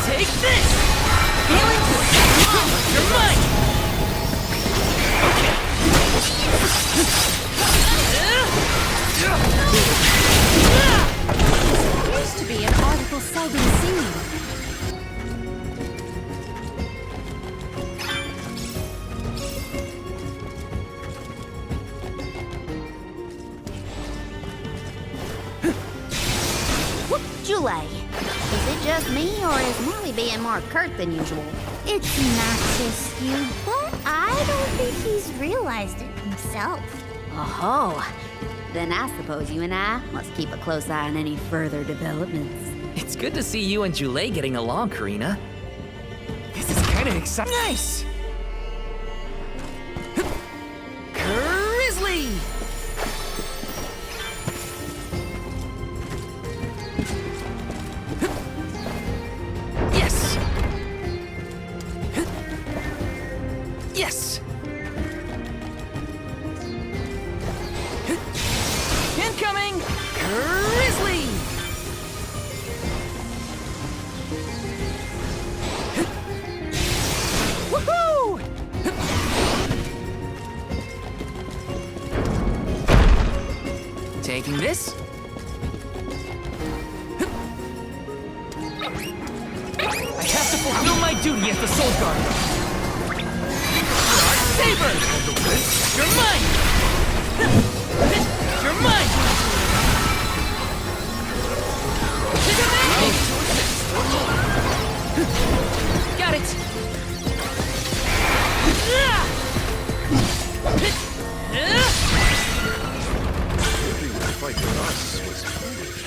Take this! Healing to you're mine! Okay. There used to be an article seldom seen. Jule, is it just me, or is Marley being more curt than usual? It's not just you, but I don't think he's realized it himself. Oh, then I suppose you and I must keep a close eye on any further developments. It's good to see you and Jule getting along, Karina. This is kind of exciting. Nice! Grizzly! Yes! Yes! Incoming! Taking this. I have to fulfill my duty as the Soul Guard. Saber! You're mine! You're mine! Got it! Fight with us was foolish.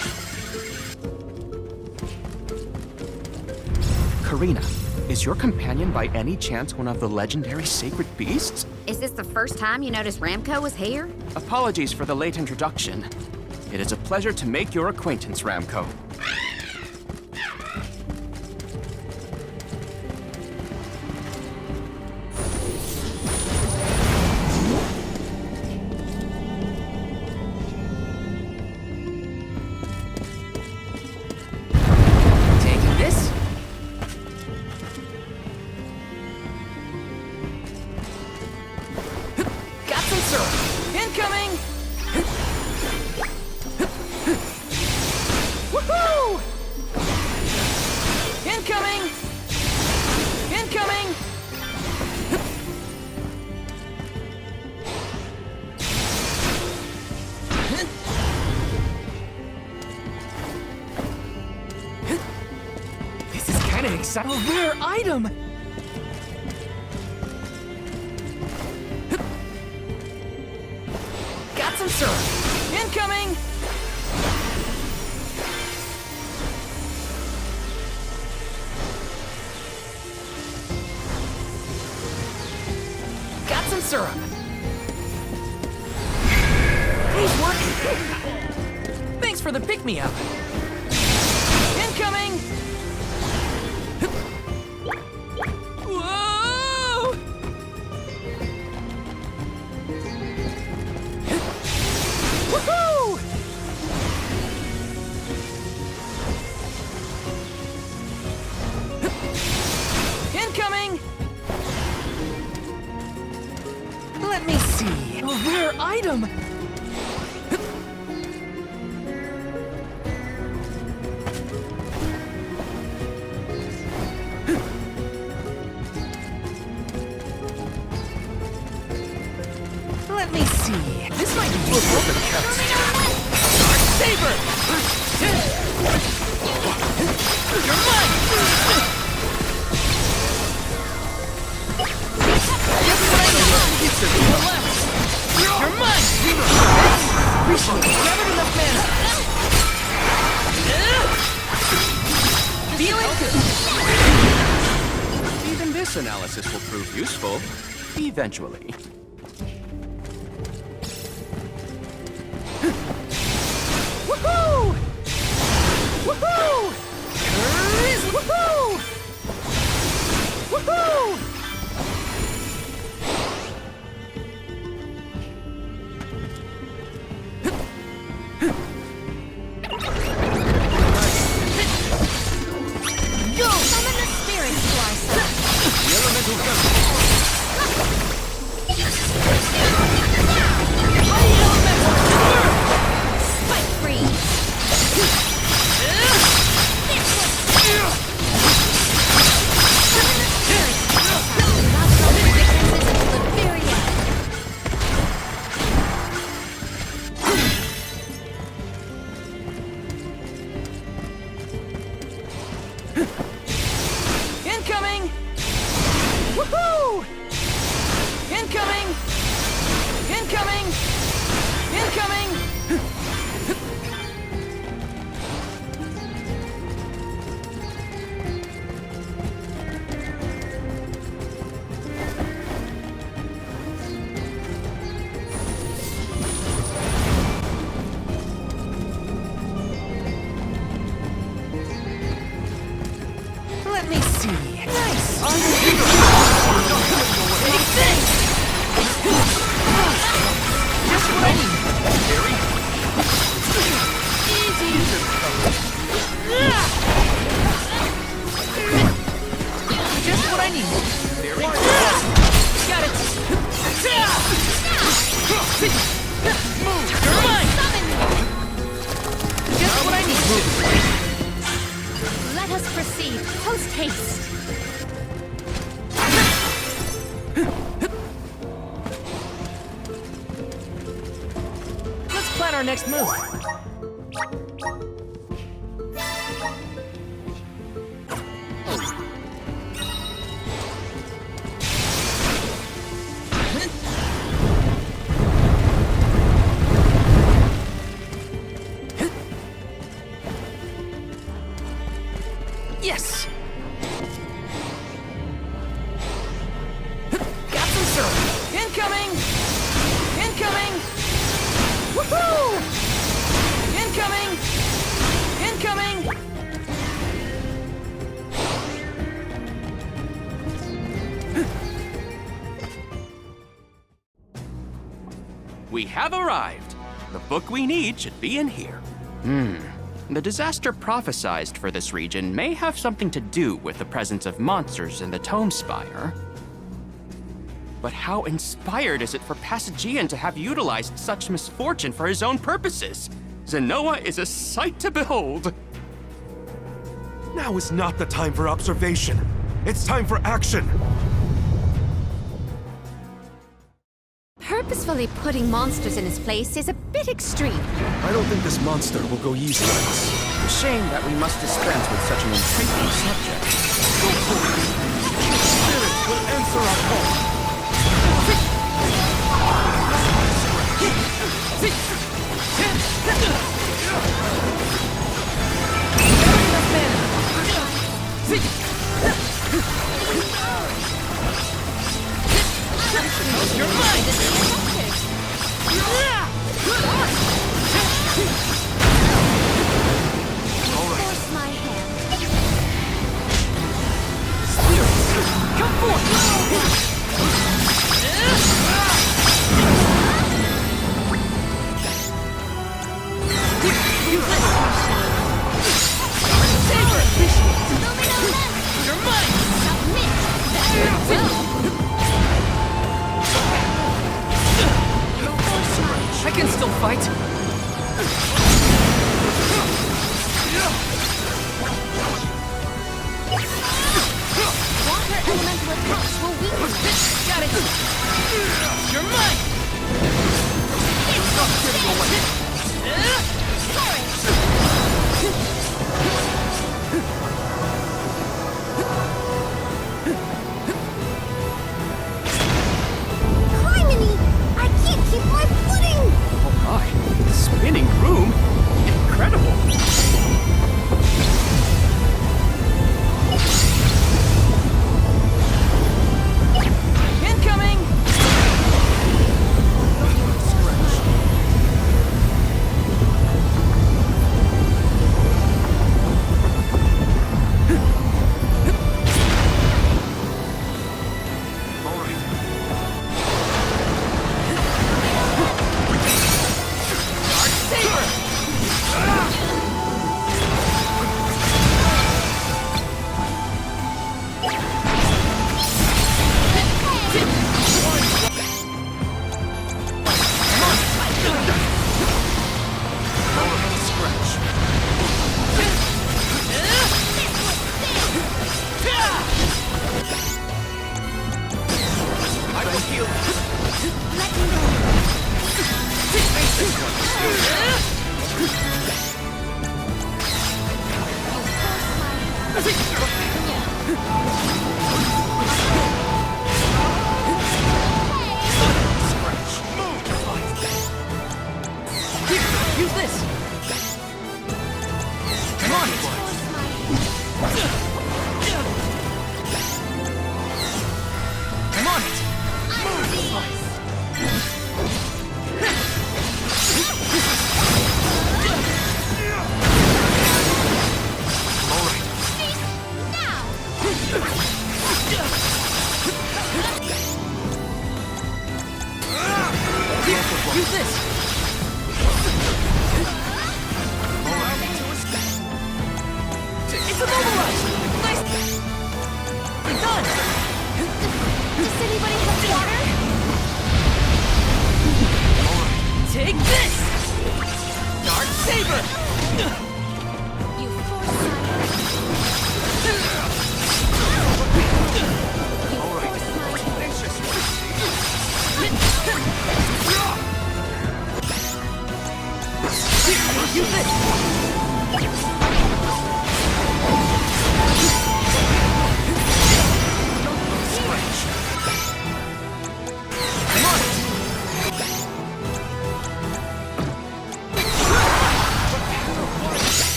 Karina, is your companion by any chance one of the legendary sacred beasts? Is this the first time you noticed Ramco was here? Apologies for the late introduction. It is a pleasure to make your acquaintance, Ramco. Taking this. Got some syrup. Incoming! Woohoo! Incoming! Incoming! This is kind of exciting. A rare item! Got some syrup. Incoming! Got some syrup. He's working. Thanks for the pick-me-up. Incoming! Whoa! Woohoo! Incoming! Let me see. A rare item! Let me see. This might be useful. Saber! You're mine! Guess what I need? To the left! You're mine! Gathered enough mana. Feeling good. Even this analysis will prove useful, eventually. Woohoo! Woohoo! Woohoo! Woohoo! Go! Summon the spirits to our side. The elemental Yes! Got some syrup! Incoming! Incoming! Woohoo! Incoming! Incoming! We have arrived. The book we need should be in here. The disaster prophesized for this region may have something to do with the presence of monsters in the Tome Spire. But how inspired is it for Passagian to have utilized such misfortune for his own purposes? Zenoa is a sight to behold. Now is not the time for observation. It's time for action. Purposefully putting monsters in his place is a bit extreme. I don't think this monster will go easy on us. A shame that we must dispense with such an intriguing subject. Go forward. Spirit will answer our call. You're mine! Force my hand. Spirits, come forth! You're mine! I can still fight. Water elemental attacks will weaken them. Got it. You're mine. Criminy! I can't keep my footing! Oh my, the spinning room? Incredible! Incoming! Use this! Come on! Come on! Use this! It's immobilized! Nice! Done! Does anybody have water? Take this! Dark Saber! You force my Use this!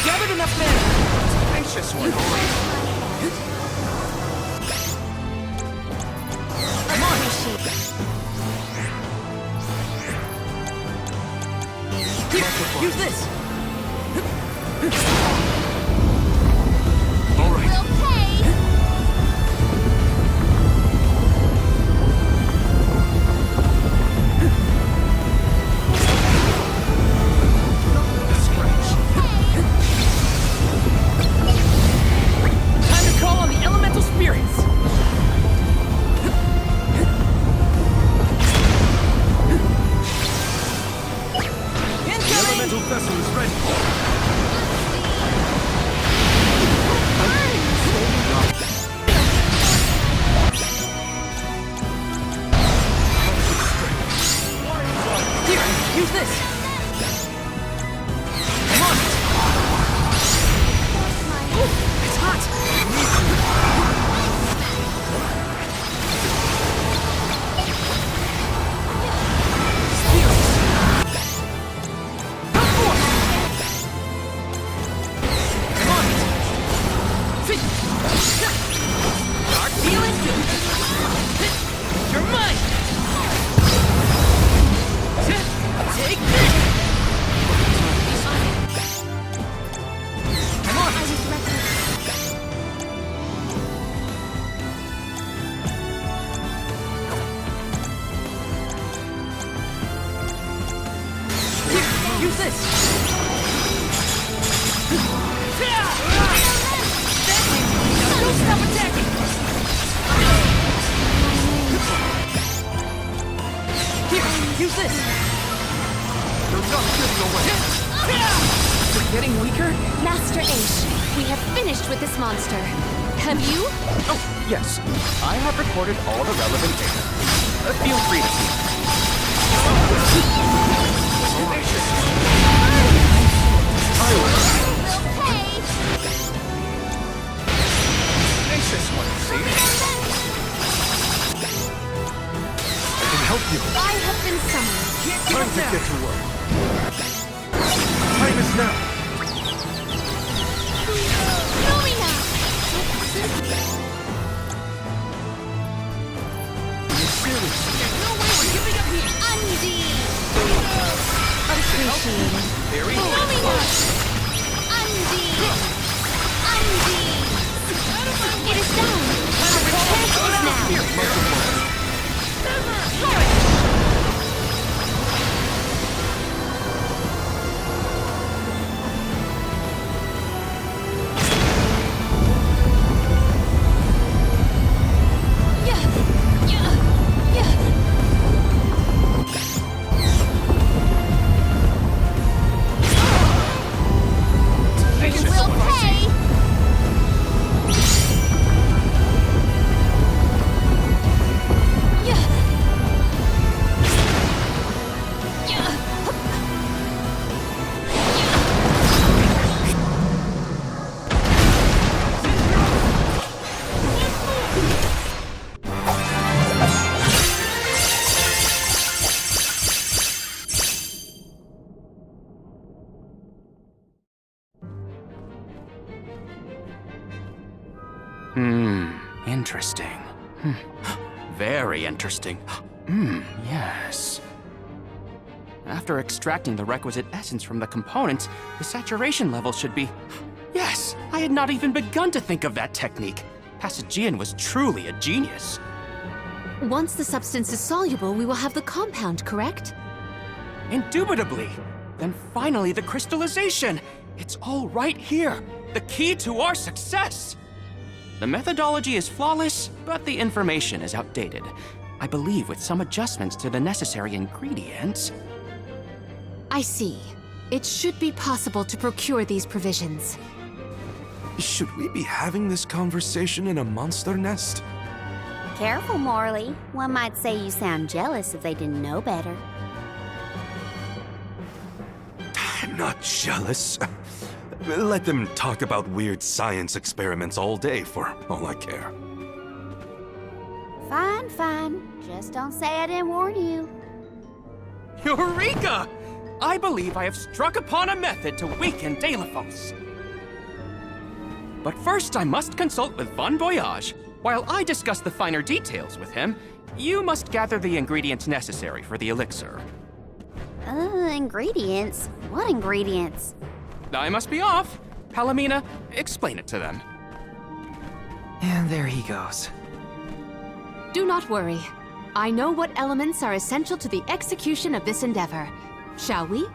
Gathered enough mana! Anxious one. Come on! Here, use this! All right. We'll pay. Time to call on the elemental spirits! The elemental vessel is ready. Here, use this! Come on! Ooh, it's hot! Dark healing! You're mine! Take this! Come on! Here, use this! Don't stop attacking! Here, use this! You're not getting away. You're getting weaker? Master Ace, we have finished with this monster. Have you? Oh, yes. I have recorded all the relevant data. Feel free to Anxious one, see? I can help you. I have been summoned. Time to get to work. Time is now. Lumina! You're serious. No way we're giving up here! Undine! Appreciated. Very Lumina! Undine! Undine! It is done! Our chance is now! We'll pay! Interesting. Very interesting. Yes. After extracting the requisite essence from the components, the saturation level should be... Yes! I had not even begun to think of that technique. Passagian was truly a genius. Once the substance is soluble, we will have the compound, correct? Indubitably. Then finally the crystallization. It's all right here. The key to our success. The methodology is flawless, but the information is outdated. I believe with some adjustments to the necessary ingredients... I see. It should be possible to procure these provisions. Should we be having this conversation in a monster nest? Careful, Morley. One might say you sound jealous if they didn't know better. I'm not jealous. Let them talk about weird science experiments all day for all I care. Fine, fine. Just don't say I didn't warn you. Eureka! I believe I have struck upon a method to weaken Delphos. But first I must consult with Bon Voyage. While I discuss the finer details with him, you must gather the ingredients necessary for the elixir. Ingredients? What ingredients? I must be off. Palomina, explain it to them. And there he goes. Do not worry. I know what elements are essential to the execution of this endeavor. Shall we?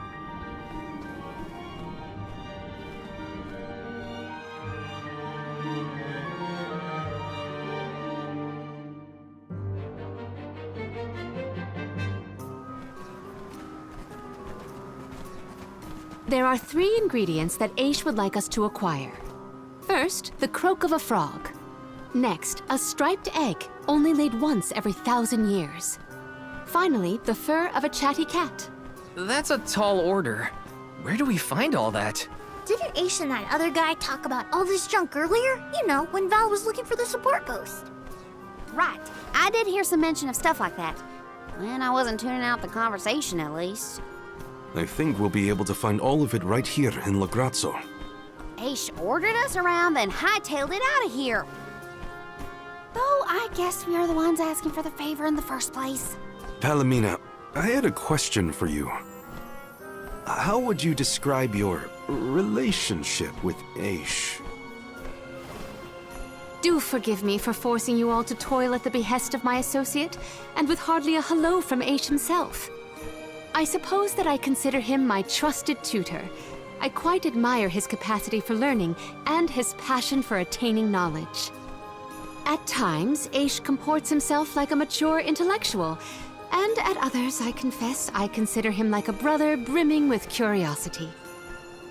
There are 3 ingredients that Aish would like us to acquire. First, the croak of a frog. Next, a striped egg, only laid once every 1,000 years. Finally, the fur of a chatty cat. That's a tall order. Where do we find all that? Didn't Aish and that other guy talk about all this junk earlier? You know, when Val was looking for the support post. Right. I did hear some mention of stuff like that. When I wasn't tuning out the conversation, at least. I think we'll be able to find all of it right here in La Grazzo. Aish ordered us around, then hightailed it out of here. Though I guess we are the ones asking for the favor in the first place. Palomina, I had a question for you. How would you describe your relationship with Aish? Do forgive me for forcing you all to toil at the behest of my associate, and with hardly a hello from Aish himself. I suppose that I consider him my trusted tutor. I quite admire his capacity for learning and his passion for attaining knowledge. At times, Aish comports himself like a mature intellectual, and at others, I confess, I consider him like a brother brimming with curiosity.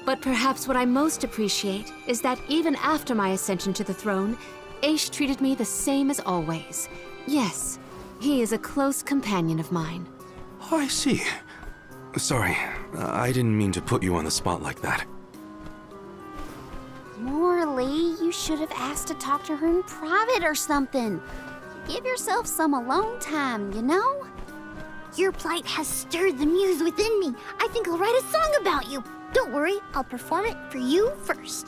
But perhaps what I most appreciate is that even after my ascension to the throne, Aish treated me the same as always. Yes, he is a close companion of mine. Oh, I see. Sorry, I didn't mean to put you on the spot like that. Morley, you should have asked to talk to her in private or something. Give yourself some alone time, you know? Your plight has stirred the muse within me. I think I'll write a song about you. Don't worry, I'll perform it for you first.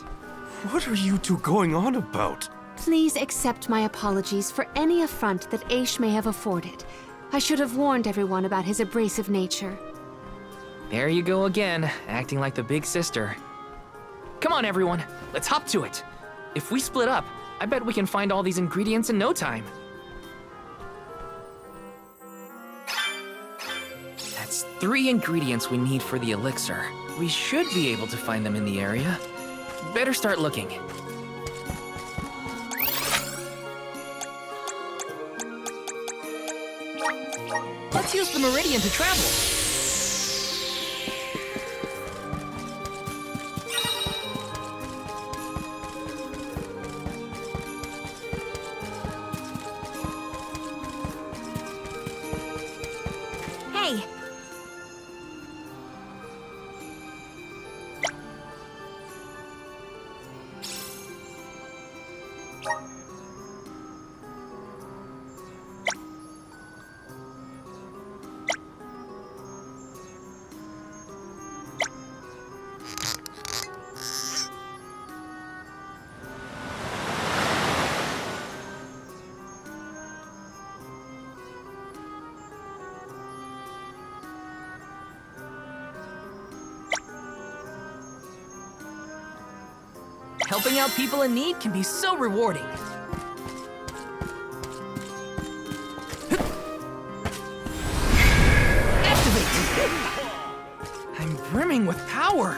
What are you two going on about? Please accept my apologies for any affront that Aish may have afforded. I should have warned everyone about his abrasive nature. There you go again, acting like the big sister. Come on, everyone, let's hop to it. If we split up, I bet we can find all these ingredients in no time. That's 3 ingredients we need for the elixir. We should be able to find them in the area. Better start looking. Let's use the meridian to travel. Hey, Helping out people in need can be so rewarding. Activate! I'm brimming with power.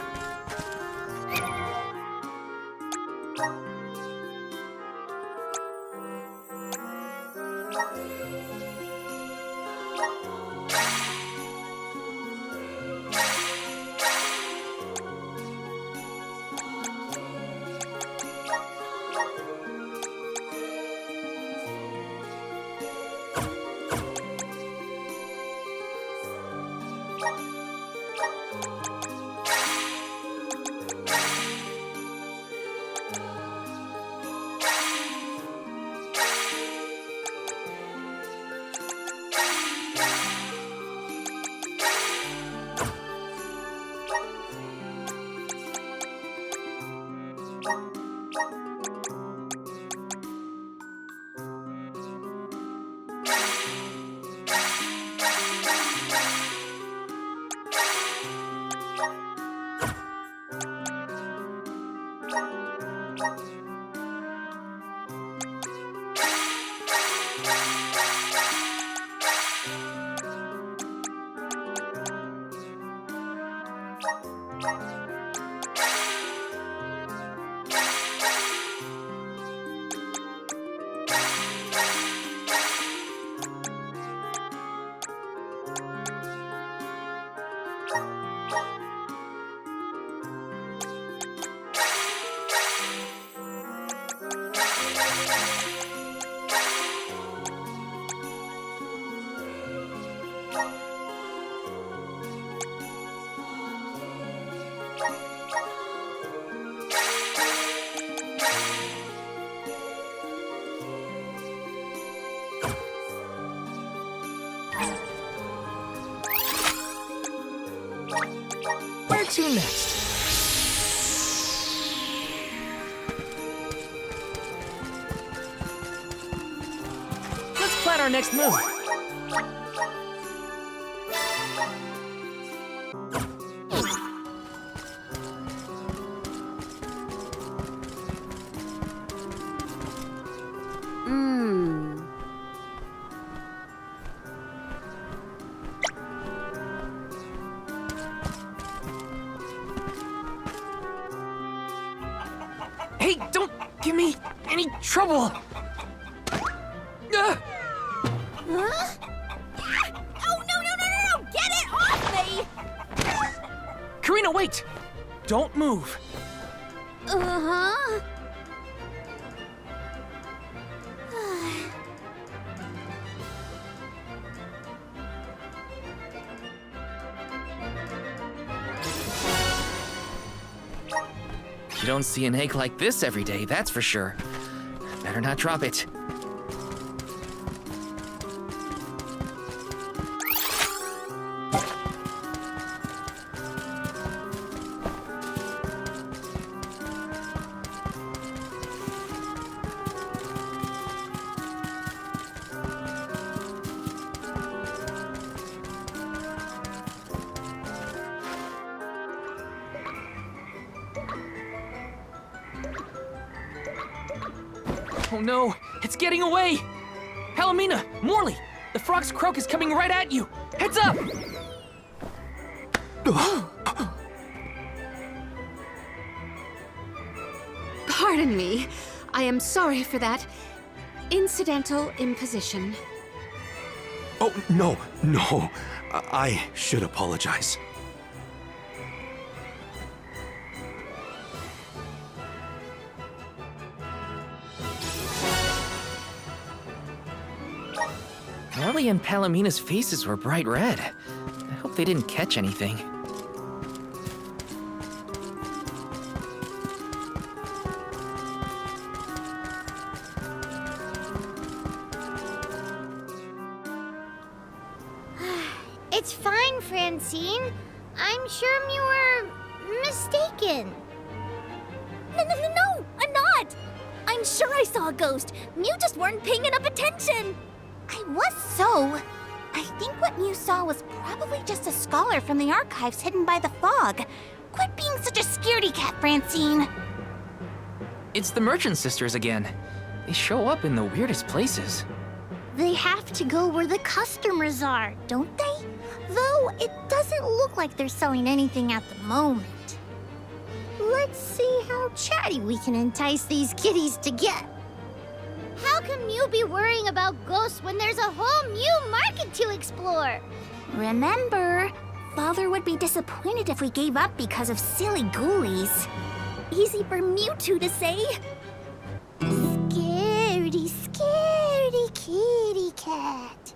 to next? Let's plan our next move. Hey, don't give me any trouble! Huh? Oh, no! Get it off me! Karina, wait! Don't move. Uh-huh. You don't see an egg like this every day, that's for sure. Better not drop it. Oh no, it's getting away! Palomina, Morley, the frog's croak is coming right at you! Heads up! Pardon me. I am sorry for that incidental imposition. Oh, no. I should apologize. Morley and Palomina's faces were bright red. I hope they didn't catch anything. It's fine, Francine. I'm sure you were mistaken. No, I'm not! I'm sure I saw a ghost. You just weren't paying enough attention. I was so. I think what you saw was probably just a scholar from the archives hidden by the fog. Quit being such a scaredy cat, Francine. It's the Merchant Sisters again. They show up in the weirdest places. They have to go where the customers are, don't they? Though it doesn't look like they're selling anything at the moment. Let's see how chatty we can entice these kitties to get. How can you be worrying about ghosts when there's a whole new market to explore? Remember, Father would be disappointed if we gave up because of silly ghoulies. Easy for Mewtwo to say. Scaredy, scaredy kitty cat.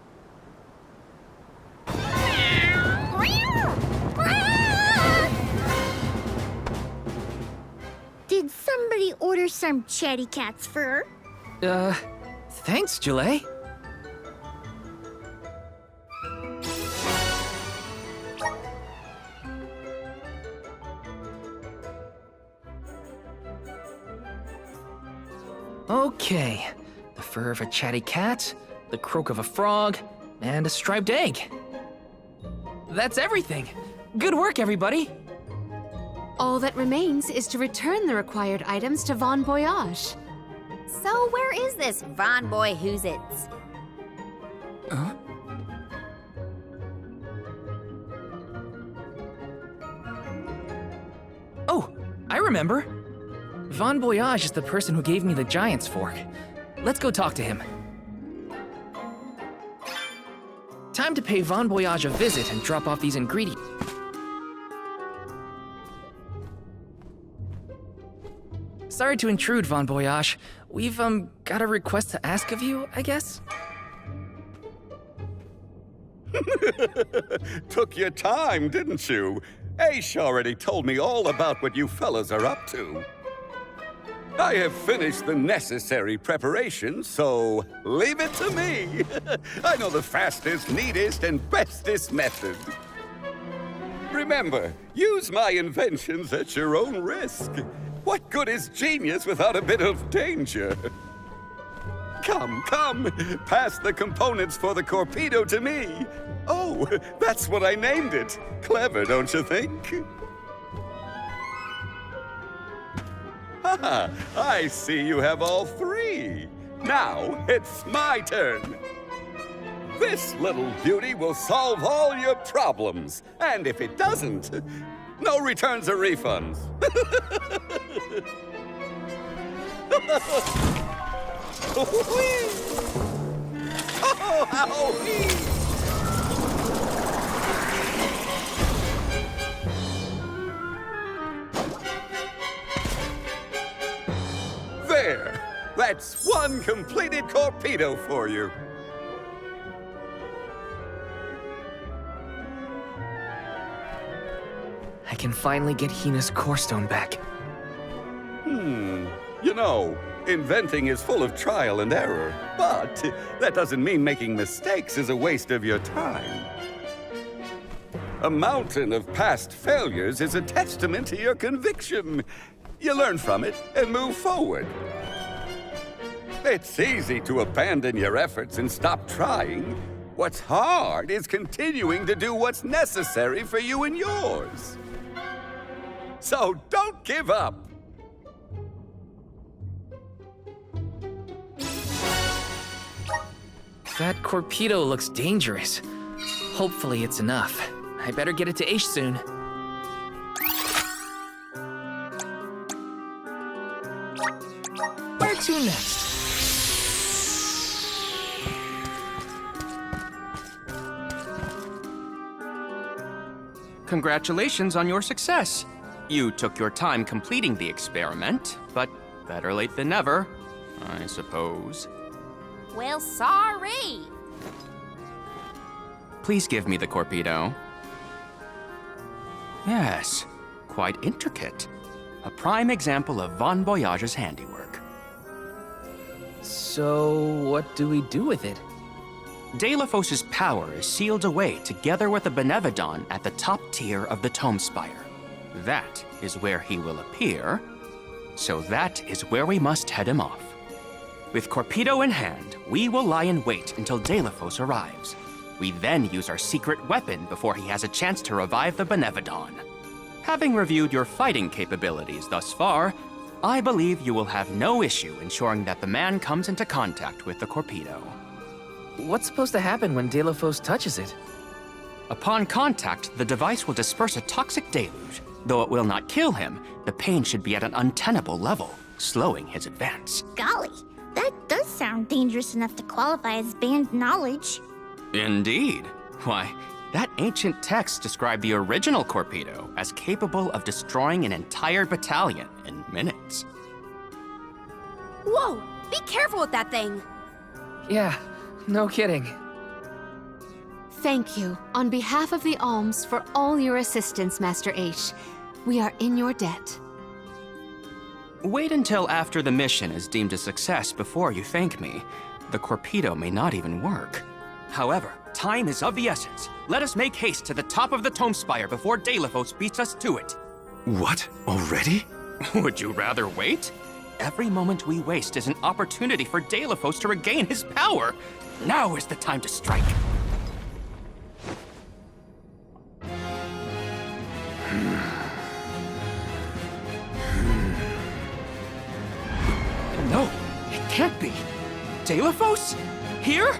Did somebody order some chatty cat's fur? Thanks, Julie. Okay, the fur of a chatty cat, the croak of a frog, and a striped egg. That's everything. Good work, everybody. All that remains is to return the required items to Von Voyage. So where is this Von Boy Who's-Its? Huh? Oh, I remember. Von Voyage is the person who gave me the Giant's Fork. Let's go talk to him. Time to pay Von Voyage a visit and drop off these ingredients. Sorry to intrude, Von Voyage. We've, got a request to ask of you, I guess? Took your time, didn't you? Aish already told me all about what you fellas are up to. I have finished the necessary preparations, so leave it to me. I know the fastest, neatest, and bestest method. remember, use my inventions at your own risk. What good is genius without a bit of danger? Come, pass the components for the Corpedo to me. Oh, that's what I named it. Clever, don't you think? Haha, I see you have all three. Now, it's my turn. This little beauty will solve all your problems. And if it doesn't, no returns or refunds. There! That's one completed Corpedo for you. I can finally get Hina's core stone back. You know, inventing is full of trial and error, but that doesn't mean making mistakes is a waste of your time. A mountain of past failures is a testament to your conviction. You learn from it and move forward. It's easy to abandon your efforts and stop trying. What's hard is continuing to do what's necessary for you and yours. So don't give up. That Corpedo looks dangerous. Hopefully it's enough. I better get it to Aish soon. Where to next? Congratulations on your success. You took your time completing the experiment, but better late than never, I suppose. Well, sorry. Please give me the Corpedo. Yes, quite intricate. A prime example of Von Voyage's handiwork. So, what do we do with it? Delafos's power is sealed away together with the Benevodon at the top tier of the Tome Spire. That is where he will appear, so that is where we must head him off. With Corpedo in hand, we will lie in wait until Delafos arrives. We then use our secret weapon before he has a chance to revive the Benevodon. Having reviewed your fighting capabilities thus far, I believe you will have no issue ensuring that the man comes into contact with the Corpedo. What's supposed to happen when Delafos touches it? Upon contact, the device will disperse a toxic deluge. Though it will not kill him, the pain should be at an untenable level, slowing his advance. Golly, that does sound dangerous enough to qualify as banned knowledge. Indeed. Why, that ancient text described the original Corpedo as capable of destroying an entire battalion in minutes. Whoa! Be careful with that thing! Yeah, no kidding. Thank you, on behalf of the Alms, for all your assistance, Master Aish. We are in your debt. Wait until after the mission is deemed a success before you thank me. The Corpedo may not even work. However, time is of the essence. Let us make haste to the top of the Tome Spire before Delafos beats us to it. What? Already? Would you rather wait? Every moment we waste is an opportunity for Delafos to regain his power. Now is the time to strike. No, it can't be. Delafos? Here?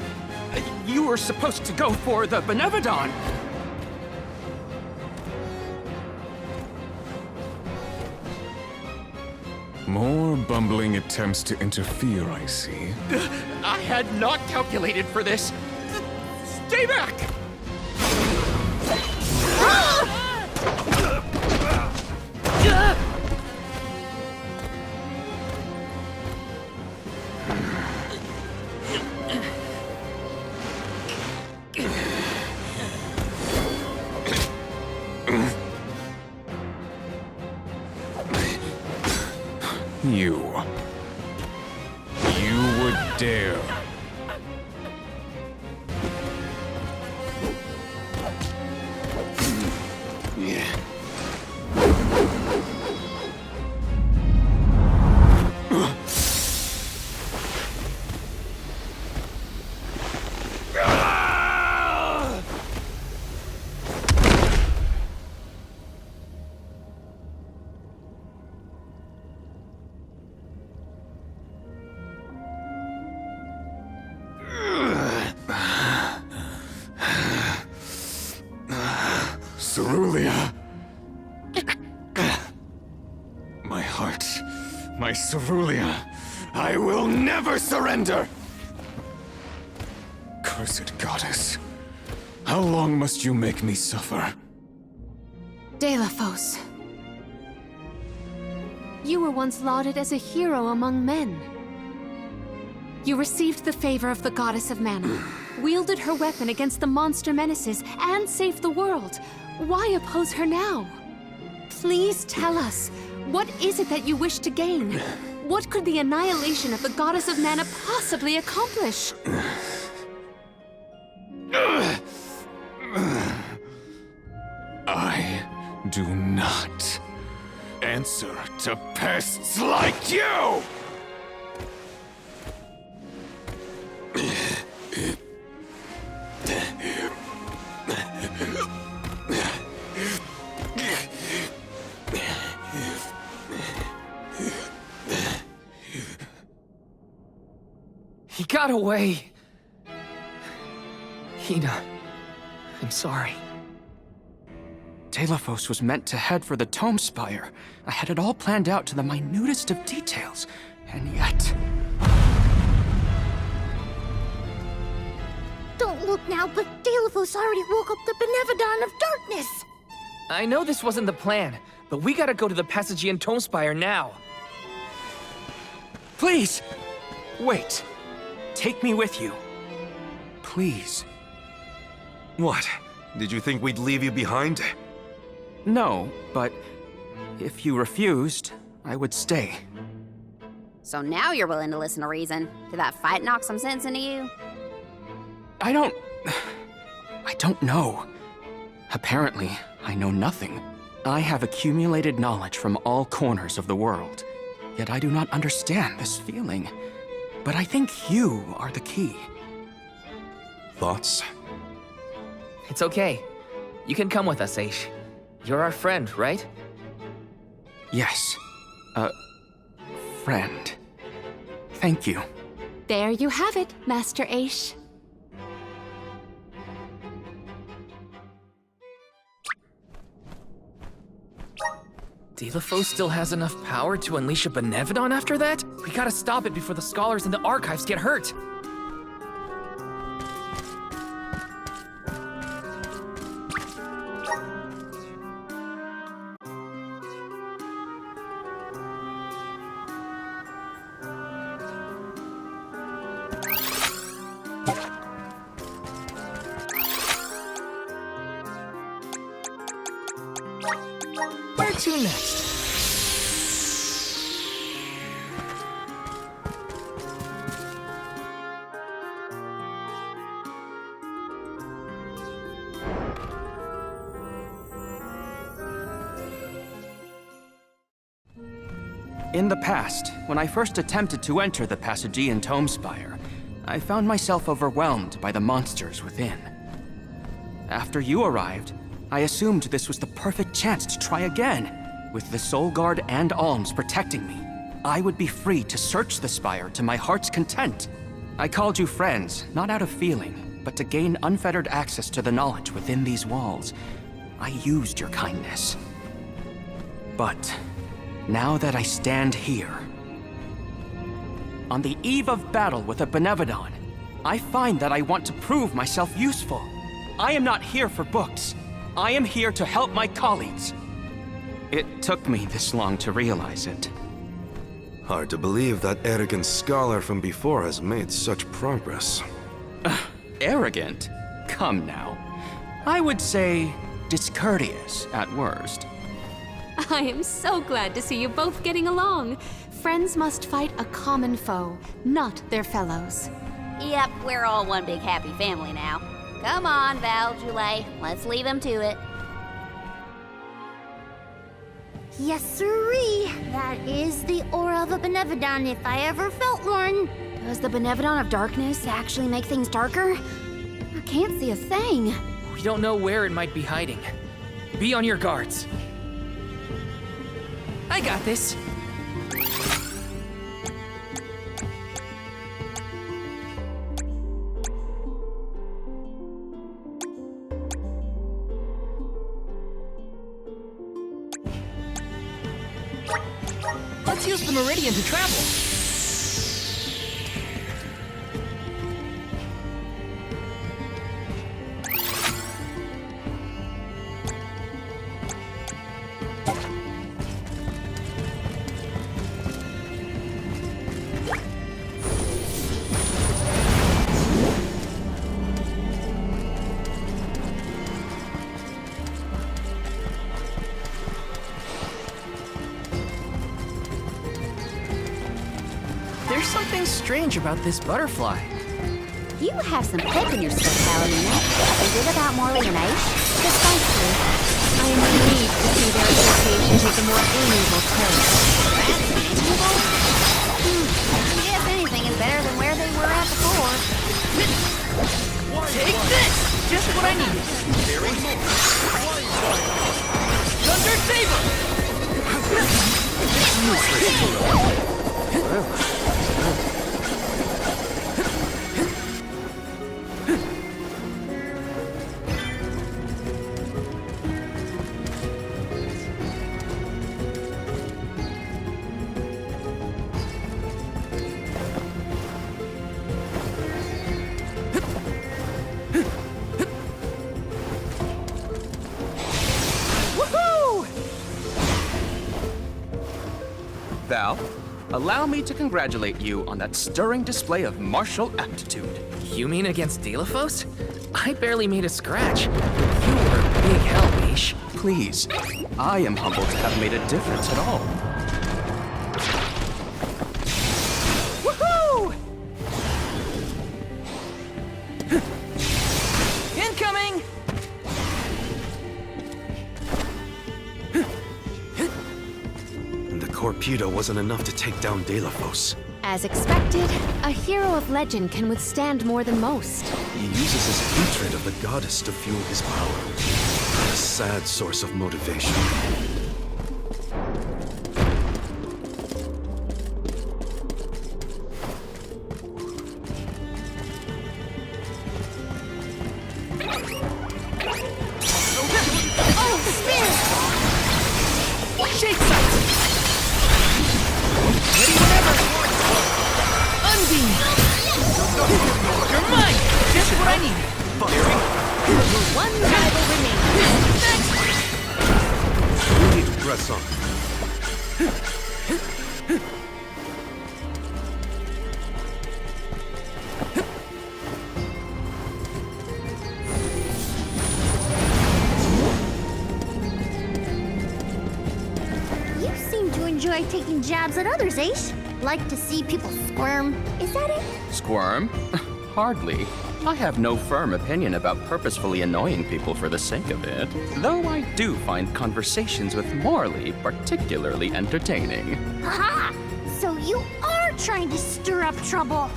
You were supposed to go for the Benevodon. More bumbling attempts to interfere, I see. I had not calculated for this. Stay back! You would dare. Yeah. Cerulia. My heart, my Cerulia. I will never surrender! Cursed goddess. How long must you make me suffer? Delafos. You were once lauded as a hero among men. You received the favor of the goddess of mana, wielded her weapon against the monster menaces, and saved the world. Why oppose her now? Please tell us, what is it that you wish to gain? What could the annihilation of the goddess of mana possibly accomplish? I do not answer to pests like you! He got away. Hina, I'm sorry. Delafos was meant to head for the Tome Spire. I had it all planned out to the minutest of details, and yet... Don't look now, but Delafos already woke up the Benevodon of Darkness! I know this wasn't the plan, but we gotta go to the Passagean Tome Spire now. Please! Wait. Take me with you. Please. What? Did you think we'd leave you behind? No, but if you refused, I would stay. So now you're willing to listen to reason. Did that fight knock some sense into you? I don't know. Apparently, I know nothing. I have accumulated knowledge from all corners of the world, yet I do not understand this feeling. But I think you are the key. Thoughts? It's okay. You can come with us, Aish. You're our friend, right? Yes. Friend. Thank you. There you have it, Master Aish. Delafos still has enough power to unleash a Benevodon after that? We gotta stop it before the scholars in the archives get hurt. Where to next? In the past, when I first attempted to enter the Passagean Tome Spire, I found myself overwhelmed by the monsters within. After you arrived, I assumed this was the perfect chance to try again. With the Soul Guard and Alms protecting me, I would be free to search the Spire to my heart's content. I called you friends, not out of feeling, but to gain unfettered access to the knowledge within these walls. I used your kindness. But now that I stand here, on the eve of battle with a Benevodon, I find that I want to prove myself useful. I am not here for books. I am here to help my colleagues. It took me this long to realize it. Hard to believe that arrogant scholar from before has made such progress. Arrogant? Come now. I would say discourteous at worst. I am so glad to see you both getting along. Friends must fight a common foe, not their fellows. Yep, we're all one big happy family now. Come on, Val, Julie, let's leave him to it. Yes, sirree. That is the aura of a Benevodon if I ever felt one. Does the Benevodon of Darkness actually make things darker? I can't see a thing. We don't know where it might be hiding. Be on your guards. I got this. Let's use the meridian to travel. There's something strange about this butterfly. You have some pep in your step, Paladina. Is it about Morley and Ace? Precisely. I am relieved to see their association with the more amiable terror. I guess anything is better than where they were at before. Take this! Just what I needed. Thunder Saber! Val, allow me to congratulate you on that stirring display of martial aptitude. You mean against Delafos? I barely made a scratch. You were a big help, Ish. Please, I am humbled to have made a difference at all. Woohoo! Incoming! And the Corpudo wasn't enough to take down Delafos. As expected, a hero of legend can withstand more than most. He uses his hatred of the goddess to fuel his power. A sad source of motivation. Shake sight! Ready whenever! Unbeam! You're mine! Just what I needed! One rival remains. We need to press on. You seem to enjoy taking jabs at others, Aish. Like to see people squirm. Is that it? Squirm? Hardly. I have no firm opinion about purposefully annoying people for the sake of it, though I do find conversations with Morley particularly entertaining. Haha! So you are trying to stir up trouble.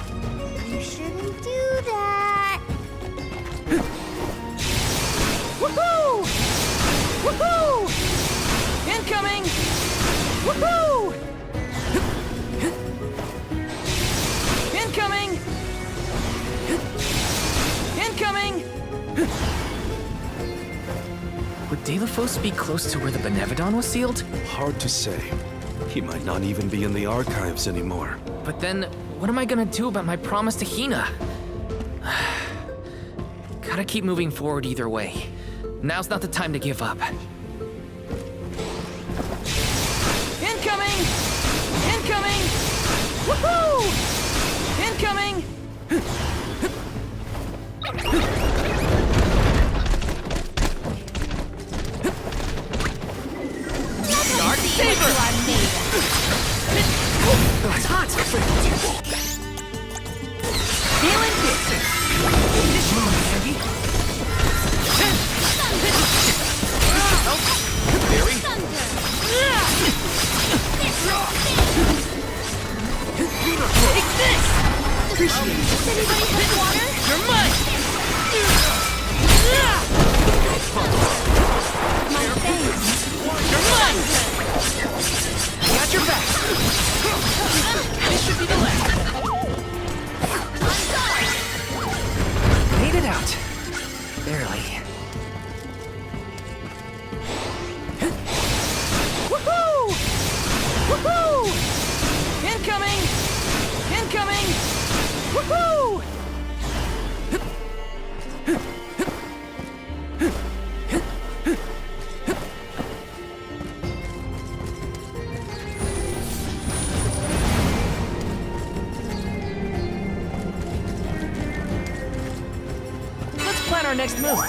You shouldn't do that. Woohoo! Woohoo! Incoming! Woohoo! Incoming! Incoming! Would Delafos be close to where the Benevodon was sealed? Hard to say. He might not even be in the archives anymore. But then, what am I gonna do about my promise to Hina? Gotta keep moving forward either way. Now's not the time to give up. Incoming! Incoming! Woohoo! Incoming! Dark Saber! It's hot! Feeling good! This move, Andy! Barry! Take this! Appreciate it. Does anybody have water? You're mine! My thanks. You're mine! Got your back! This should be the last. Made it out. Barely. Woohoo! Woohoo! Woohoo! Let's plan our next move.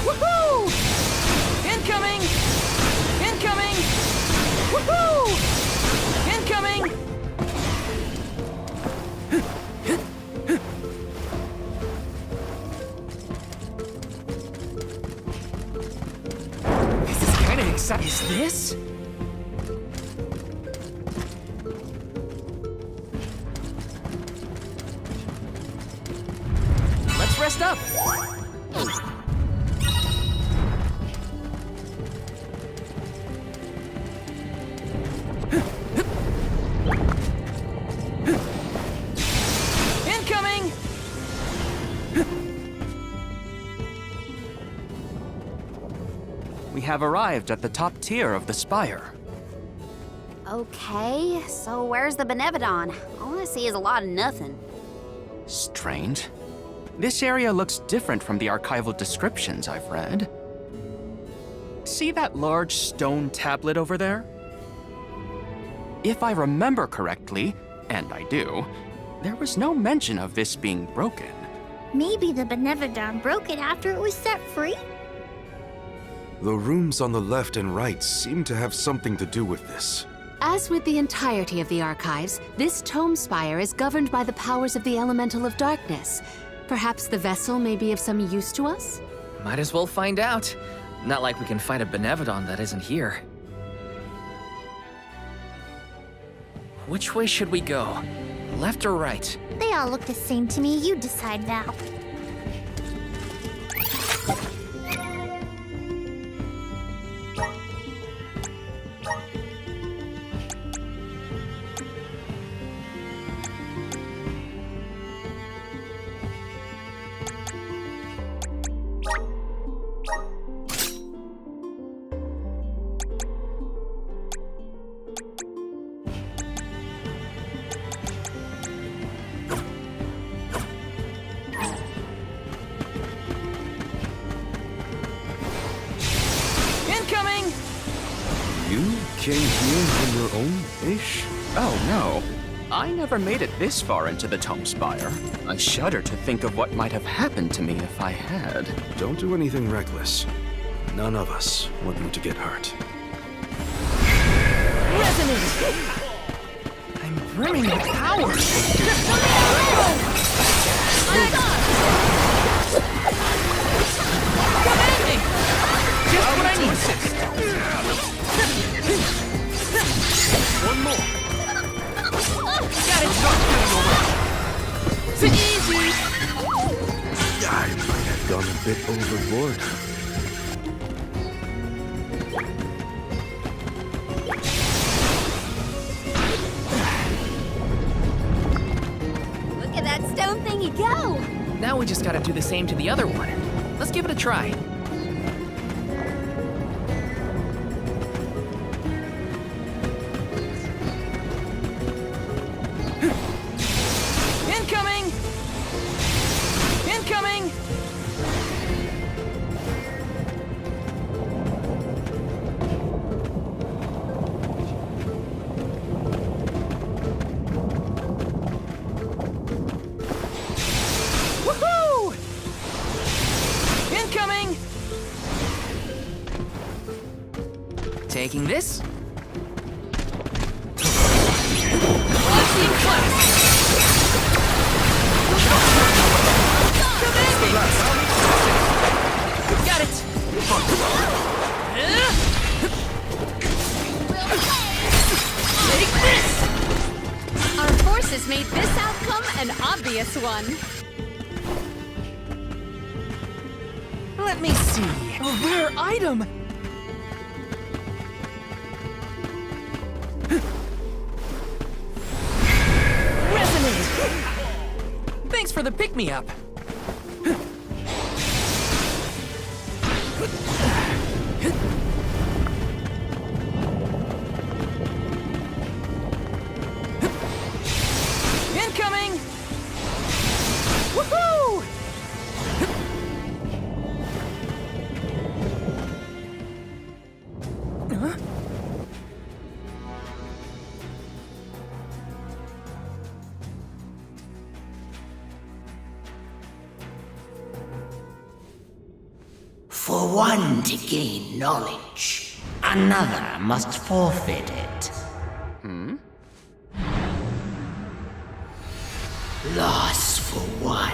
Woohoo! Incoming! Incoming! Woohoo! Incoming! This is kind of exciting. Is this? Let's rest up. Incoming! We have arrived at the top tier of the spire. Okay, so where's the Benevodon? All I see is a lot of nothing. Strange. This area looks different from the archival descriptions I've read. See that large stone tablet over there? If I remember correctly, and I do, there was no mention of this being broken. Maybe the Benevodon broke it after it was set free? The rooms on the left and right seem to have something to do with this. As with the entirety of the archives, this tome spire is governed by the powers of the Elemental of Darkness. Perhaps the vessel may be of some use to us? Might as well find out. Not like we can find a Benevodon that isn't here. Which way should we go? Left or right? They all look the same to me. You decide, Val. Incoming! You came here on your own, Aish? Oh no, I never made it this far into the tome spire. I shudder to think of what might have happened to me if I had. Don't do anything reckless. None of us want you to get hurt. Resonate! I'm brimming with power! Commanding! Just what I need! One more. Got it! It's easy! I might have gone a bit overboard. Look at that stone thingy go! Now we just gotta do the same to the other one. Let's give it a try. Incoming! Incoming! Woohoo! Incoming! Taking this. Let's see class. Got it! Take this! Our forces made this outcome an obvious one. Let me see. A rare item! Resonate! Thanks for for the pick-me-up. Incoming! Woohoo! Huh? For one to gain knowledge, another must forfeit it. Loss for one.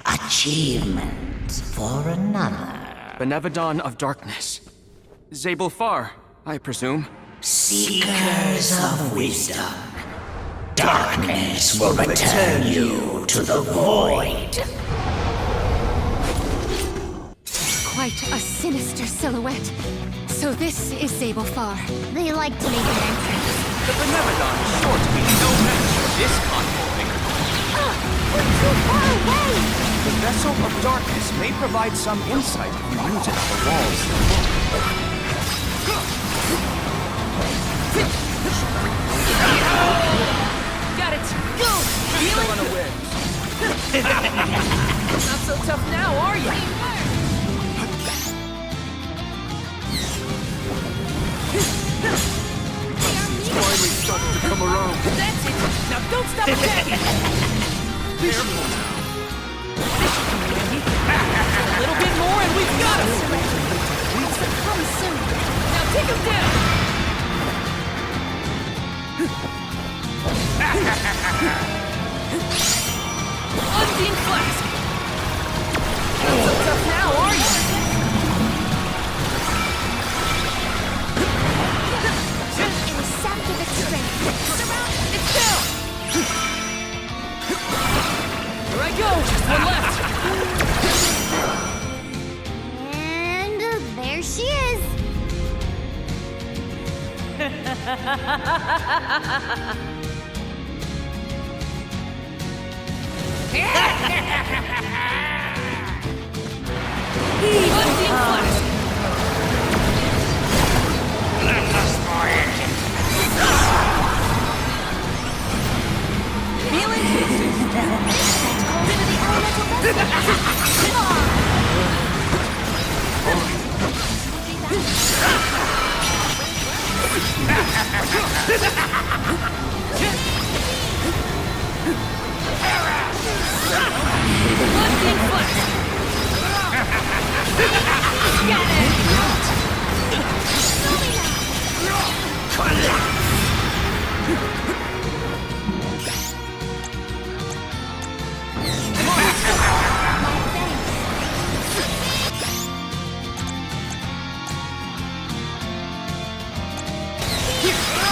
Achievement for another. Benevodon of Darkness. Zabel Far, I presume. Seekers of wisdom. Darkness will return you to the void. Quite a sinister silhouette. So this is Zabel Far. They like to make an entrance. The Benevodon is sure to be no match for this convoy. We're too far away! The Vessel of Darkness may provide some insight if you use it on the walls. Got it! Go! Feel it? Not so tough now, are you? Finally starting to come around. That's it! Now don't stop attacking! Careful now. A little bit more and we've got him! Come soon. Now take him down! Undine Flask! Not so tough now, are you? Receptive strength. It's down! Here I go! Just one left! And there she is. Undine Flask! Feeling tasty! Undine Flask! Got it!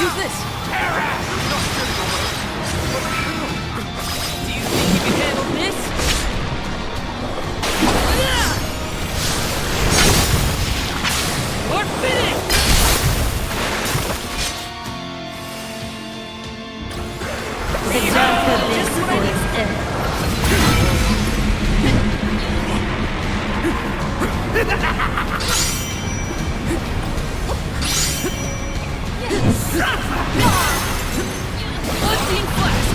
Use this! Do you think you can handle this? Or finish! The dark abyss is Undine Flask!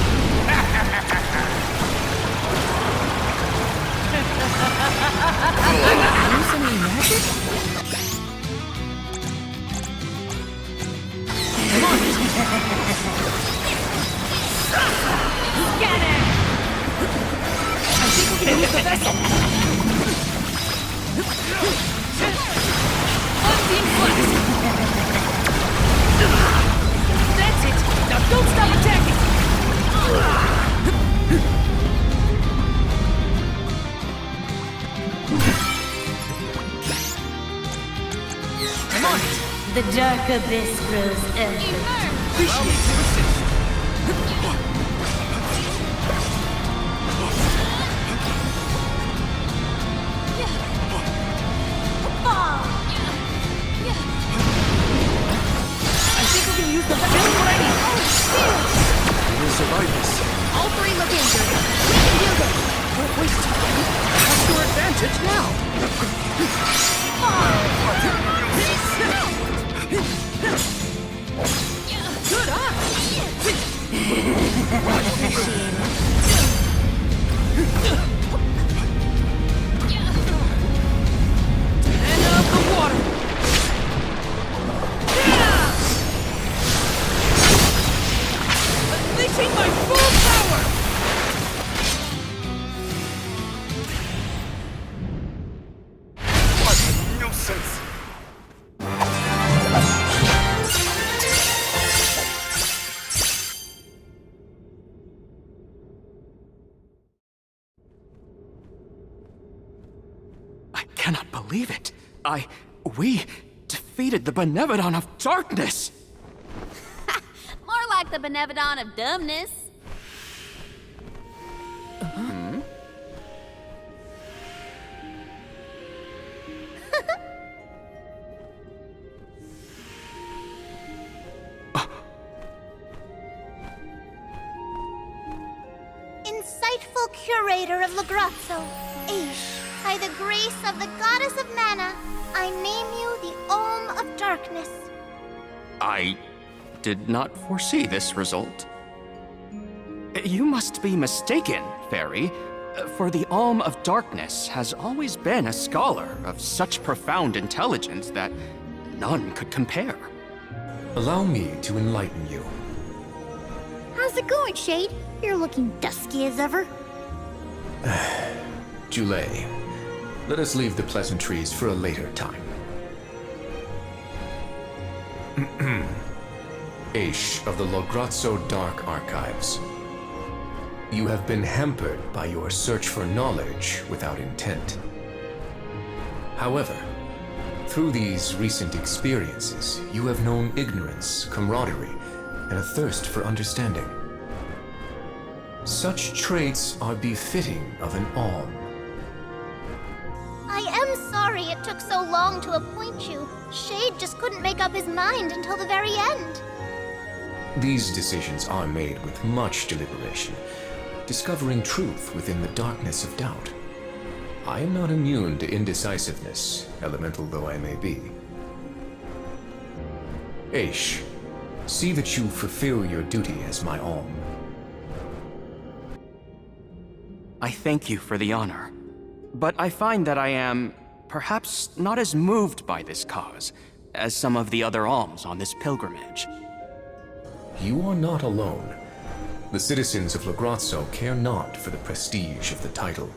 Use any magic? Come on! Get it! I think we can use the vessel! Undine Flask! That's it! Now don't stop attacking! Come on! the dark abyss grows ever. Allow me to assist. I think we can use the vessel ready! We'll survive this. Good eye! And up the water! Unleashing my full power! What a nuisance! I cannot believe it. We defeated the Benevodon of Darkness! More like the Benevodon of dumbness. Insightful curator of Lagrazzo, Aish, by the grace of the goddess of mana, I name you the Olm of Darkness. I did not foresee this result. You must be mistaken, Fairy, for the Alm of Darkness has always been a scholar of such profound intelligence that none could compare. Allow me to enlighten you. How's it going, Shade? You're looking dusky as ever. Jule, let us leave the pleasantries for a later time. Aish of the Lograzzo Dark Archives. You have been hampered by your search for knowledge without intent. However, through these recent experiences, you have known ignorance, camaraderie, and a thirst for understanding. Such traits are befitting of an Alm. I am sorry it took so long to appoint you. Shade just couldn't make up his mind until the very end. These decisions are made with much deliberation, discovering truth within the darkness of doubt. I am not immune to indecisiveness, elemental though I may be. Aish, see that you fulfill your duty as my Alm. I thank you for the honor, but I find that I am perhaps not as moved by this cause as some of the other alms on this pilgrimage. You are not alone. The citizens of Lagrazzo care not for the prestige of the title.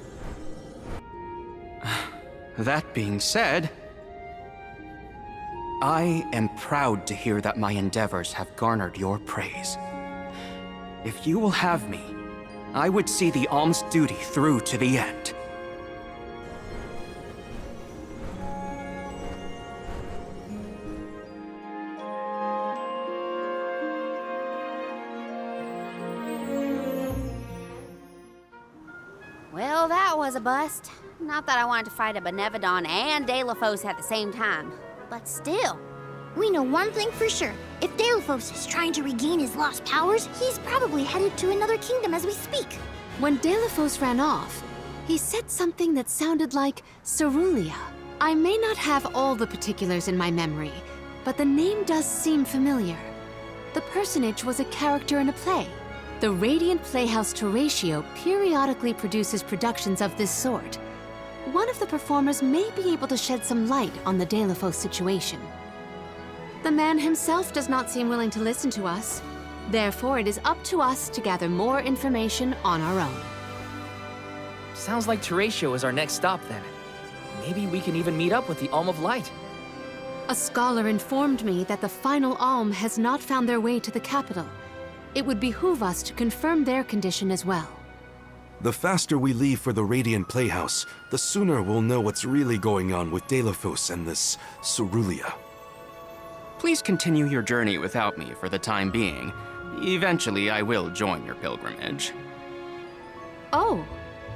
That being said, I am proud to hear that my endeavors have garnered your praise. If you will have me, I would see the alms duty through to the end. Well, that was a bust. Not that I wanted to fight a Benevodon and Delafos at the same time, but still. We know one thing for sure. If Delafos is trying to regain his lost powers, he's probably headed to another kingdom as we speak. When Delafos ran off, he said something that sounded like Cerulia. I may not have all the particulars in my memory, but the name does seem familiar. The personage was a character in a play. The Radiant Playhouse Chio periodically produces productions of this sort. One of the performers may be able to shed some light on the Delafos situation. The man himself does not seem willing to listen to us. Therefore, it is up to us to gather more information on our own. Sounds like Teratio is our next stop then. Maybe we can even meet up with the Alm of Light. A scholar informed me that the final Alm has not found their way to the capital. It would behoove us to confirm their condition as well. The faster we leave for the Radiant Playhouse, the sooner we'll know what's really going on with Delafos and this Cerulia. Please continue your journey without me for the time being. Eventually, I will join your pilgrimage. Oh,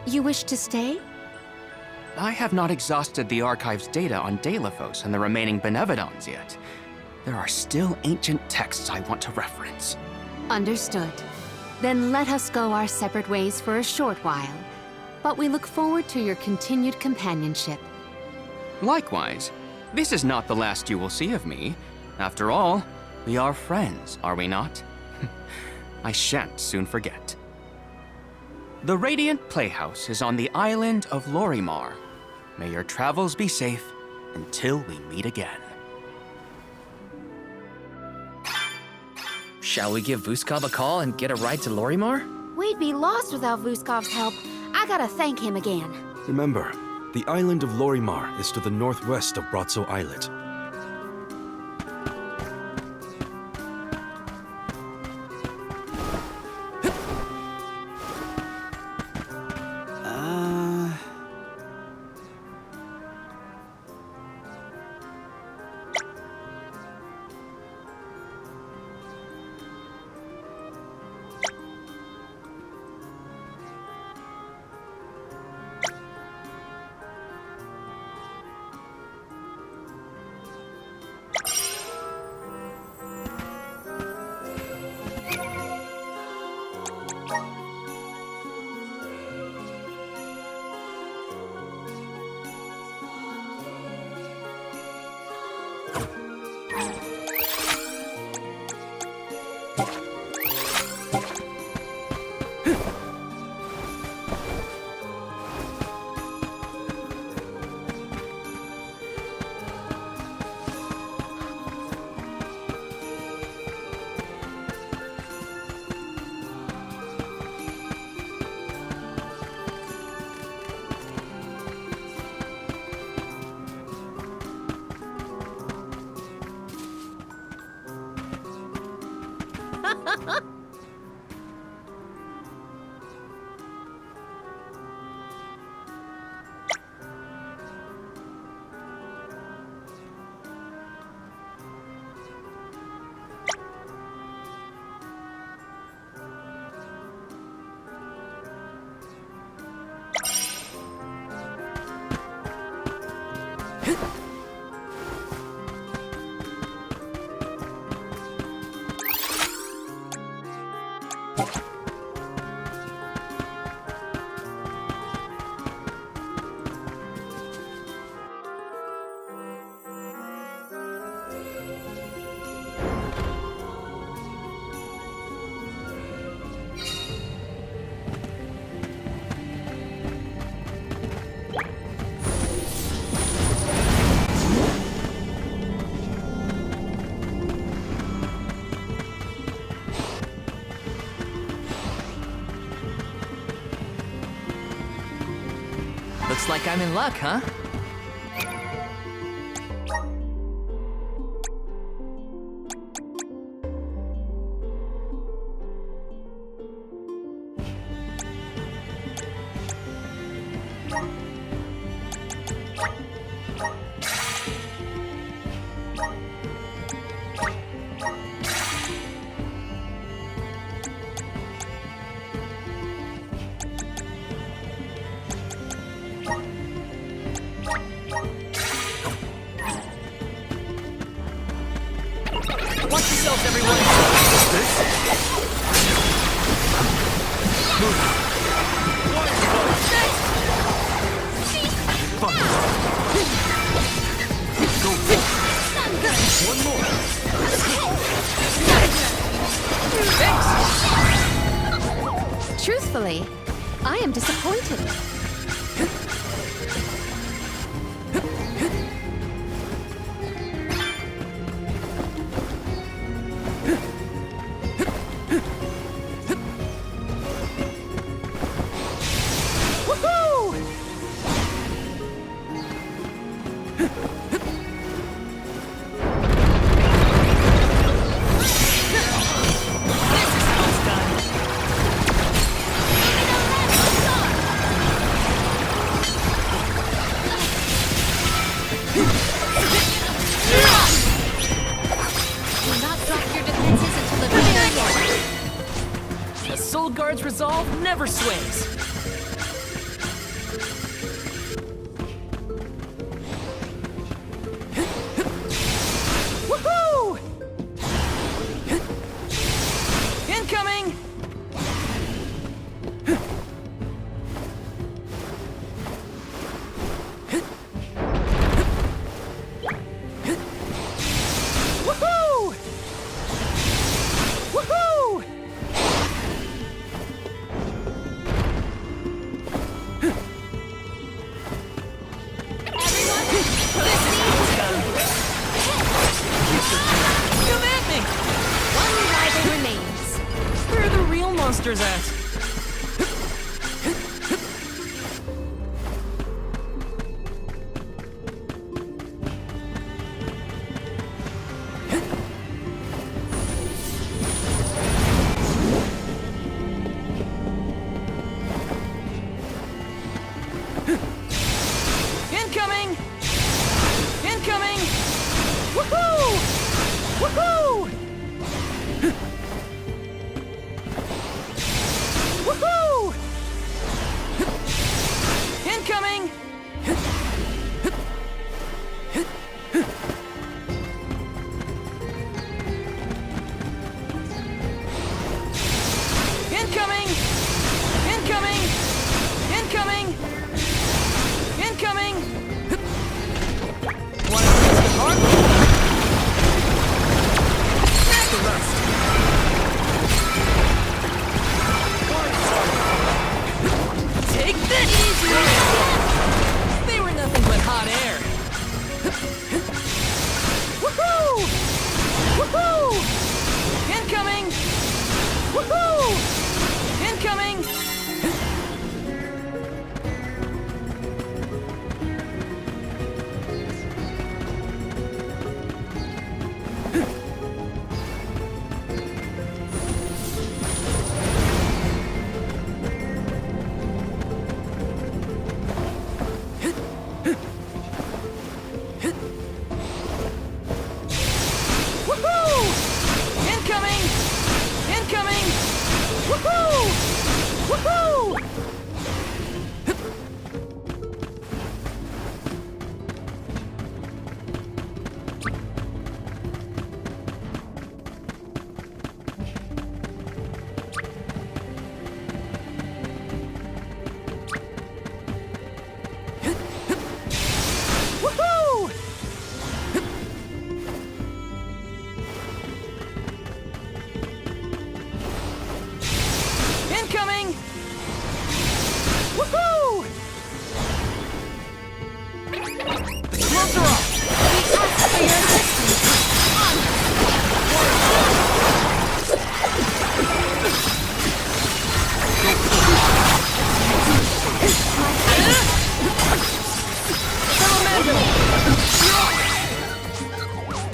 you wish to stay? I have not exhausted the archive's data on Delafos and the remaining Benevodons yet. There are still ancient texts I want to reference. Understood. Then let us go our separate ways for a short while. But we look forward to your continued companionship. Likewise, this is not the last you will see of me. After all, we are friends, are we not? I shan't soon forget. The Radiant Playhouse is on the island of Lorimar. May your travels be safe until we meet again. Shall we give Vuskov a call and get a ride to Lorimar? We'd be lost without Vuskov's help. I gotta thank him again. Remember, the island of Lorimar is to the northwest of Bratzo Islet. Looks like I'm in luck, huh? Watch yourselves, everyone! One more. Truthfully, I am disappointed. The Soul Guard's resolve never sways. Woohoo! Incoming! monsters at? Incoming! Incoming! Woohoo! Woohoo! Woohoo! Incoming! Incoming! Incoming! Incoming! Incoming! Want to test the heart? The rest. Take this! Easy! They were nothing but hot air. Woohoo! Woohoo! Incoming! Woohoo! Incoming! Woohoo! Incoming! Incoming! Woohoo! Woohoo! Woohoo! Incoming! Woohoo! Gloves are off! We asked for your assistance!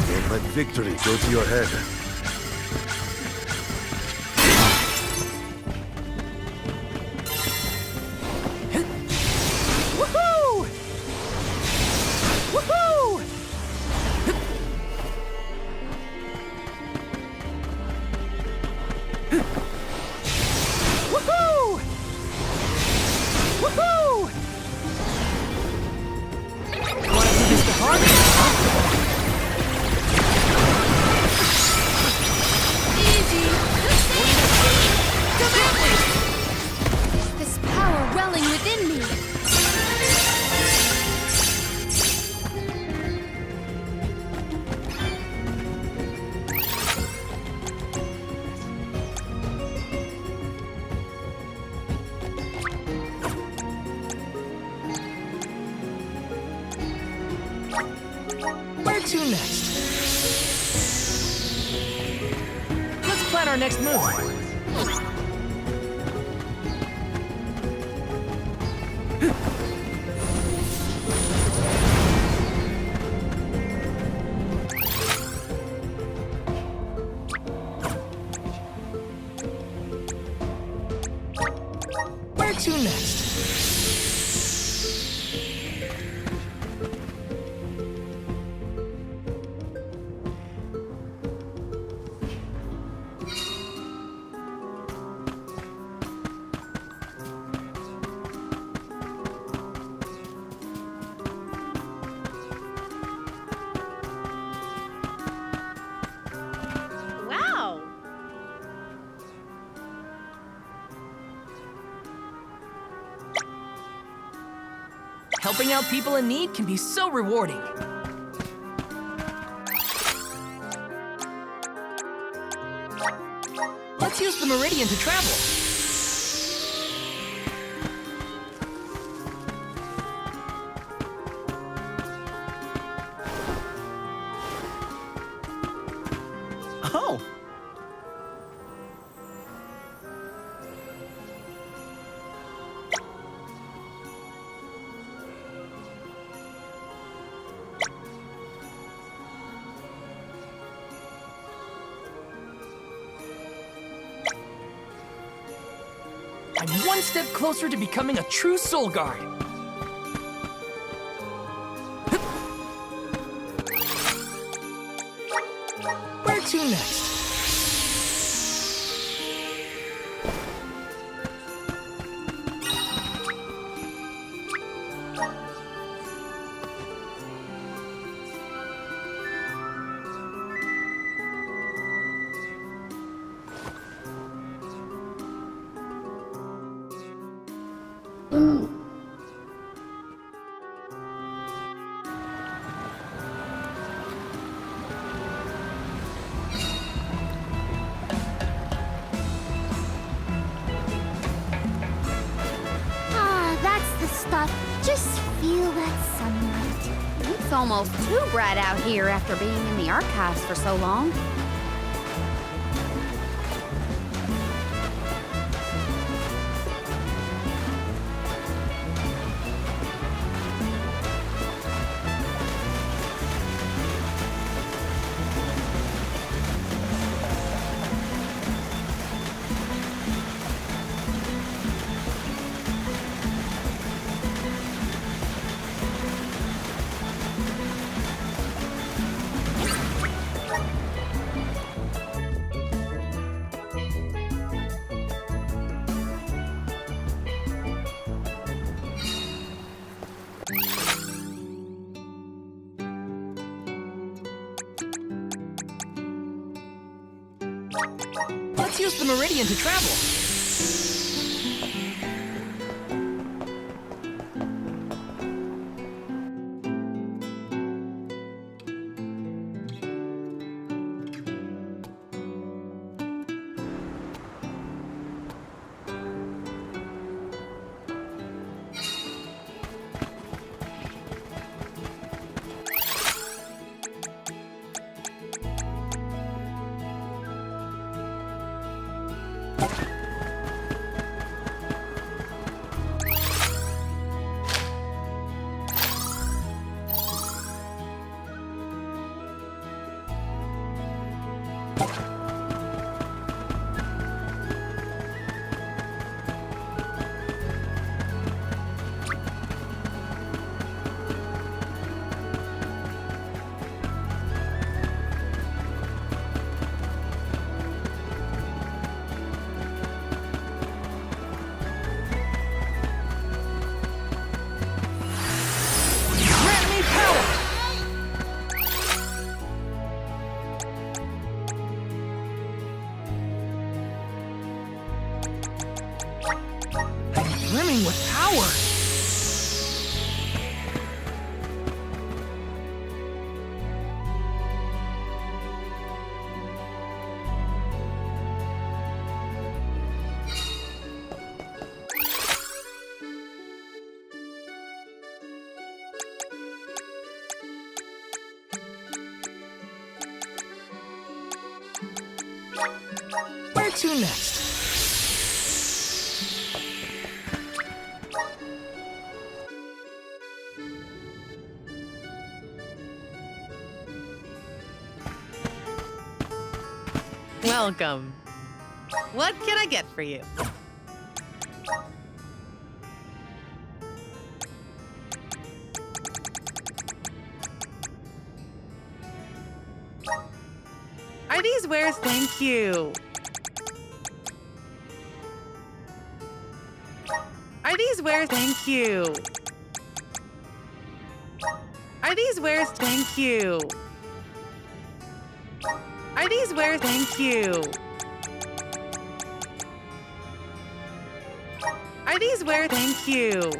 Don't let victory go to your head. Woohoo! Woohoo! Woohoo! Woohoo! Wanna do this the hard way? Easy! Come at me! This power welling within me. Where to next? Let's plan our next move. Where to next? Wow! Helping out people in need can be so rewarding. Let's use the meridian to travel. Oh, I'm one step closer to becoming a true soul guard. Where to next? Ah, that's the stuff. Just feel that sunlight. It's almost too bright out here after being in the archives for so long. Let's use the meridian to travel. Brimming with power. Where to next? Welcome. What can I get for you? Are these wares? Thank you. Are these wares? Thank you. Are these wares? Thank you. Are these wares? Thank you. Are these wares? Thank you.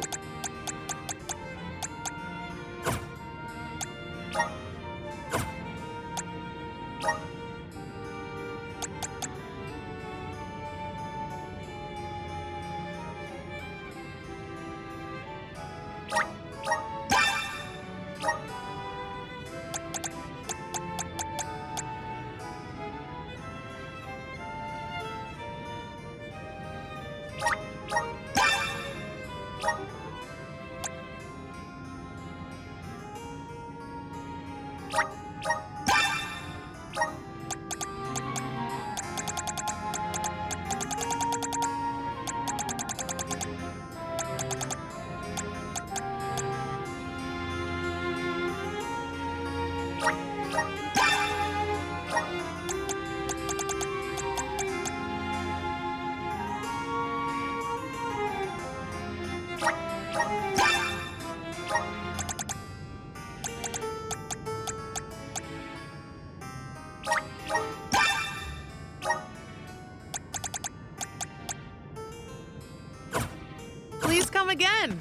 Please come again.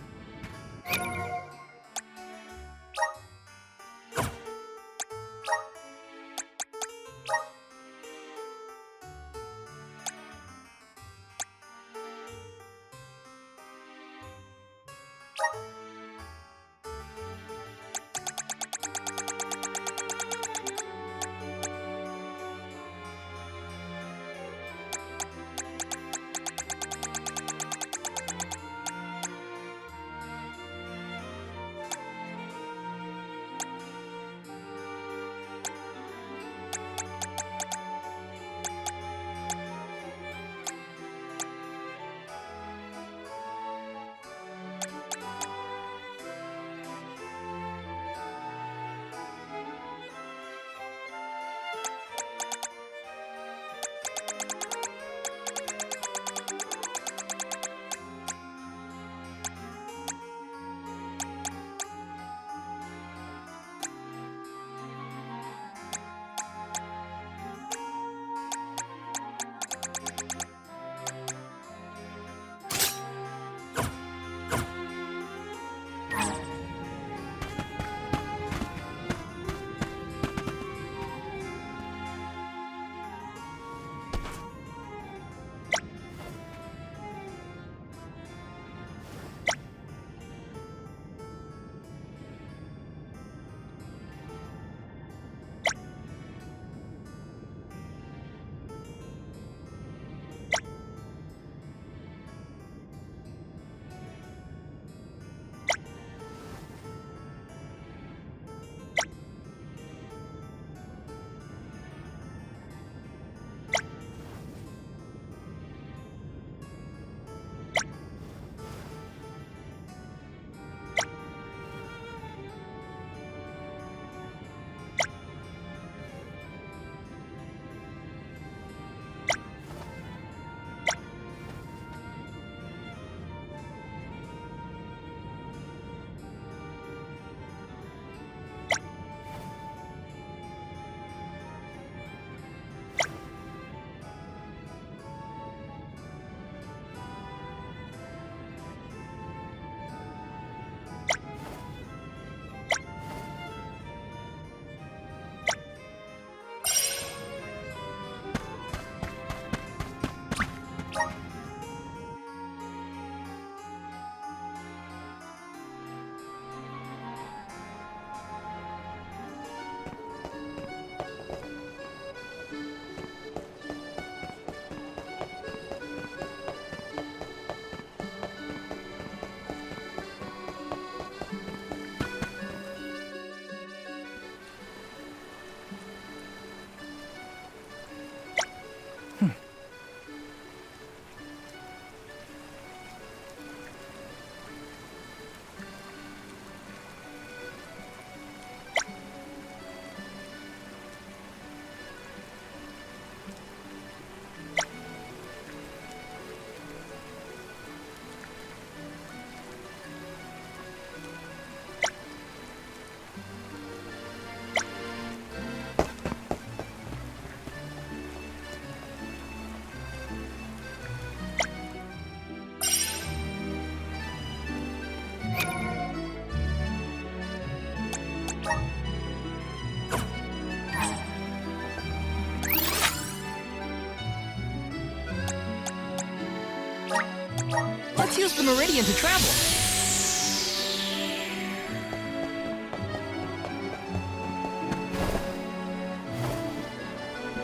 Let's use the meridian to travel.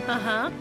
Uh-huh.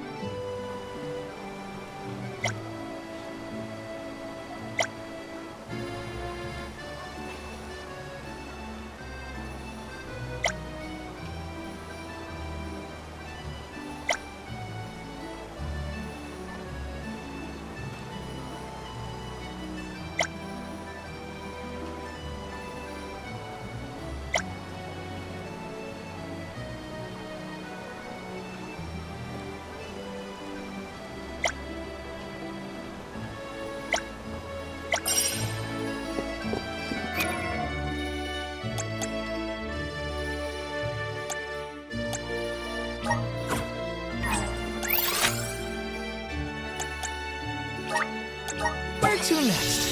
Where to next?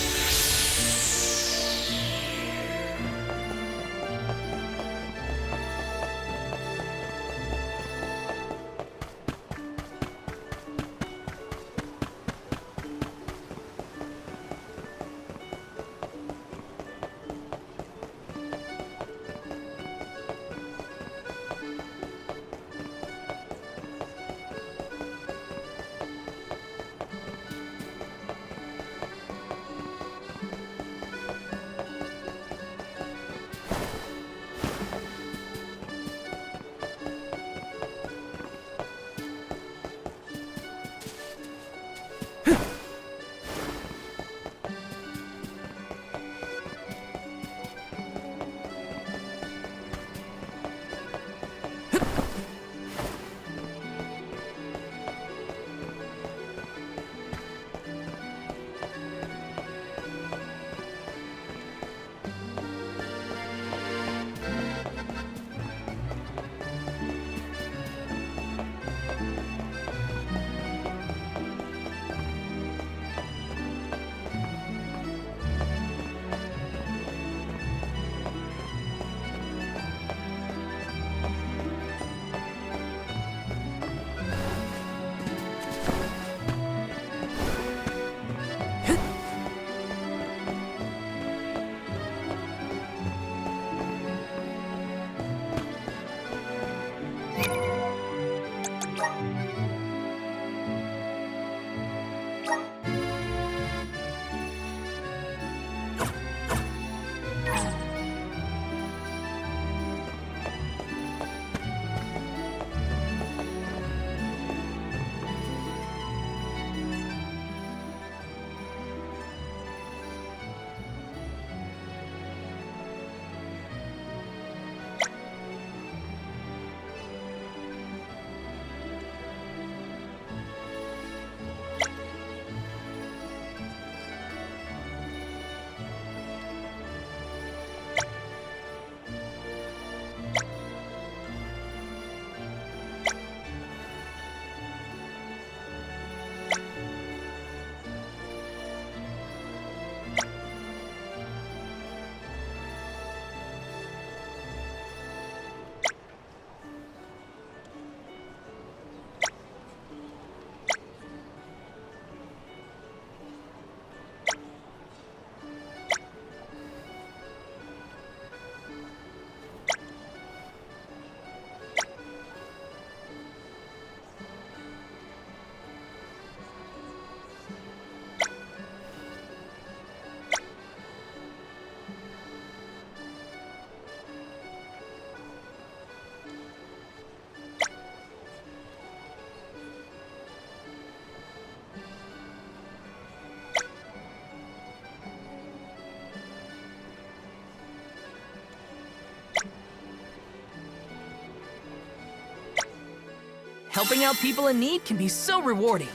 Helping out people in need can be so rewarding.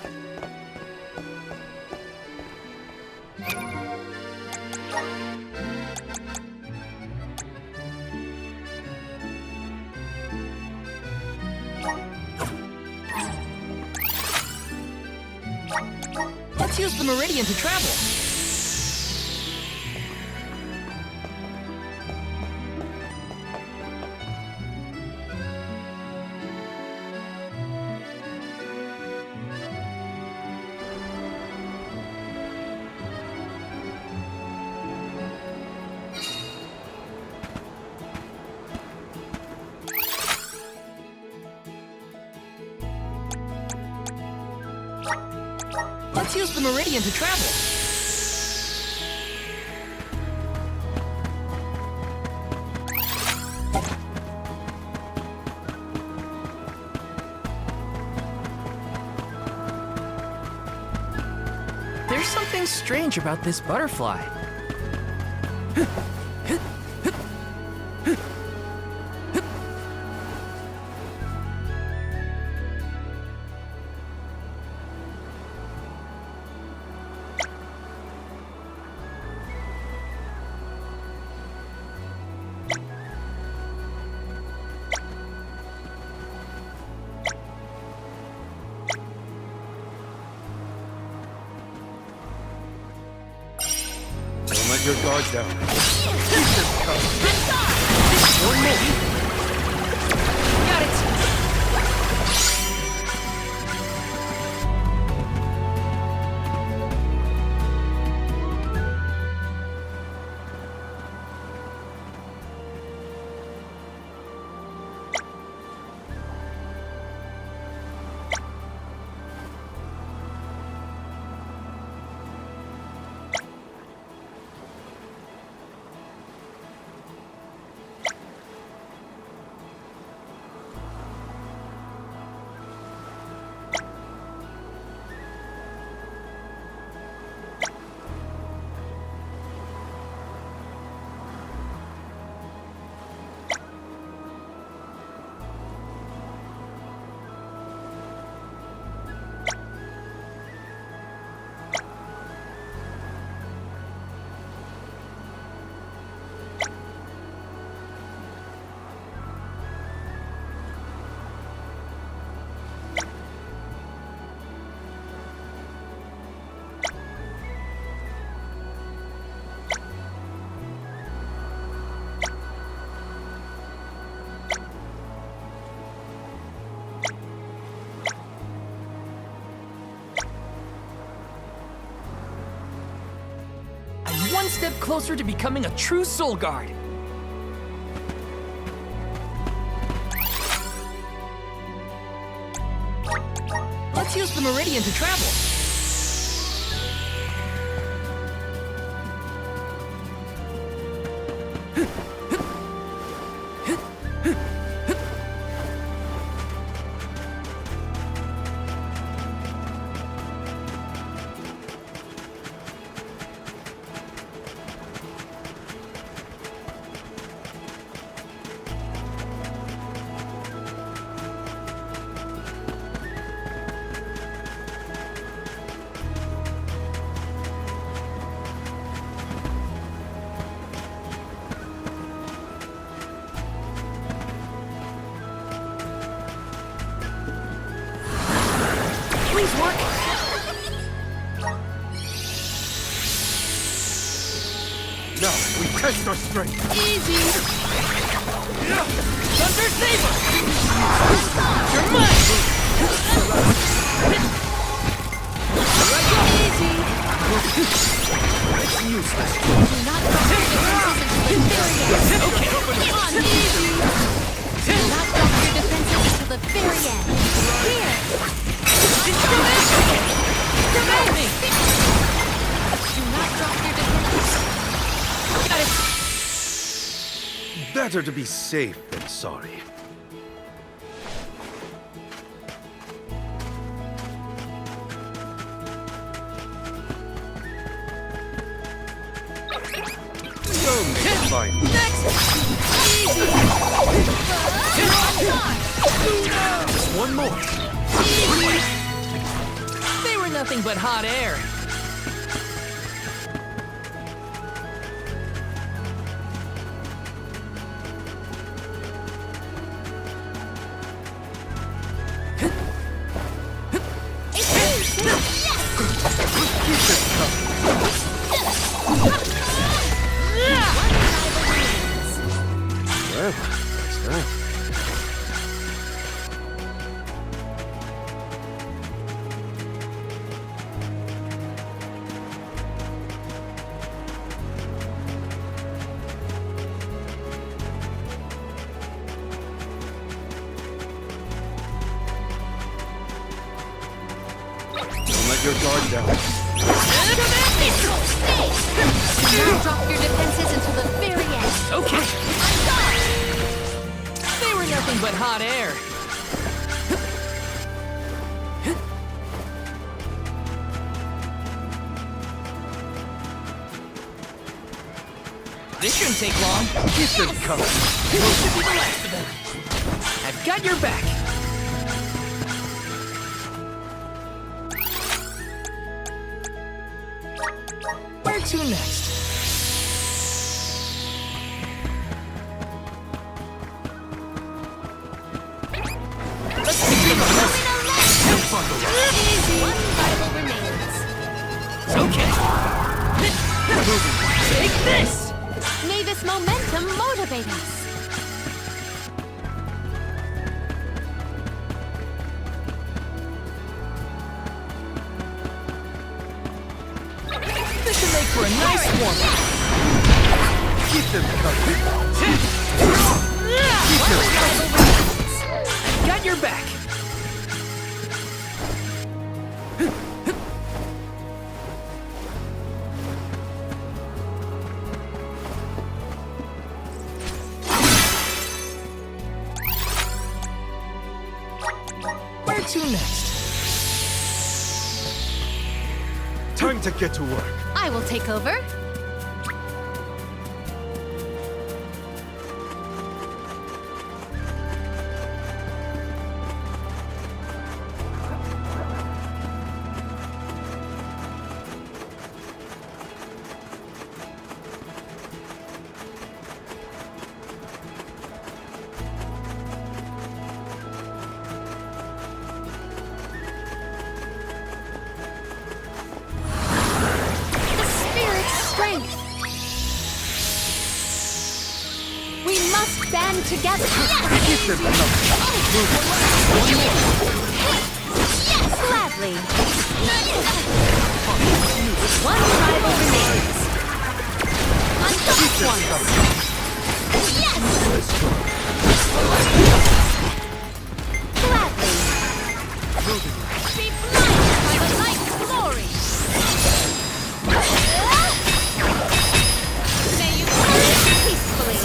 Let's use the meridian to travel. Let's use the meridian to travel. There's something strange about this butterfly. let your guard down. Keep this coming. One more. Got it. One step closer to becoming a true Soul Guard. Let's use the Meridian to travel. Please work. Now, we test our strength. Easy. Thunder Saber. You're mine. Easy. It's useless. Do not drop your defenses until the very end. Okay. Come on, easy. Do not drop your defenses until the very end. Here. Promote me. Do not drop your defenses. Got it. Better to be safe than sorry. Fine. Next. Easy. Just one more. Easy. They were nothing but hot air. Well, that's right. Don't let your guard down. Do not drop your defenses until the very end. Okay. They were nothing but hot air. This shouldn't take long. Keep them coming. This should be the last of them. I've got your back. Where to next? Let's take them on this. One vital remains. Okay. Take this! May this momentum motivate us. This should make for a nice warm-up. Keep them coming. Got your back. Where to next? Time to get to work. I will take over. Band together. Keep them Yes, gladly. One rival remains. Untouched one. Yes. Gladly. Be blinded by the light's glory. May you perish peacefully.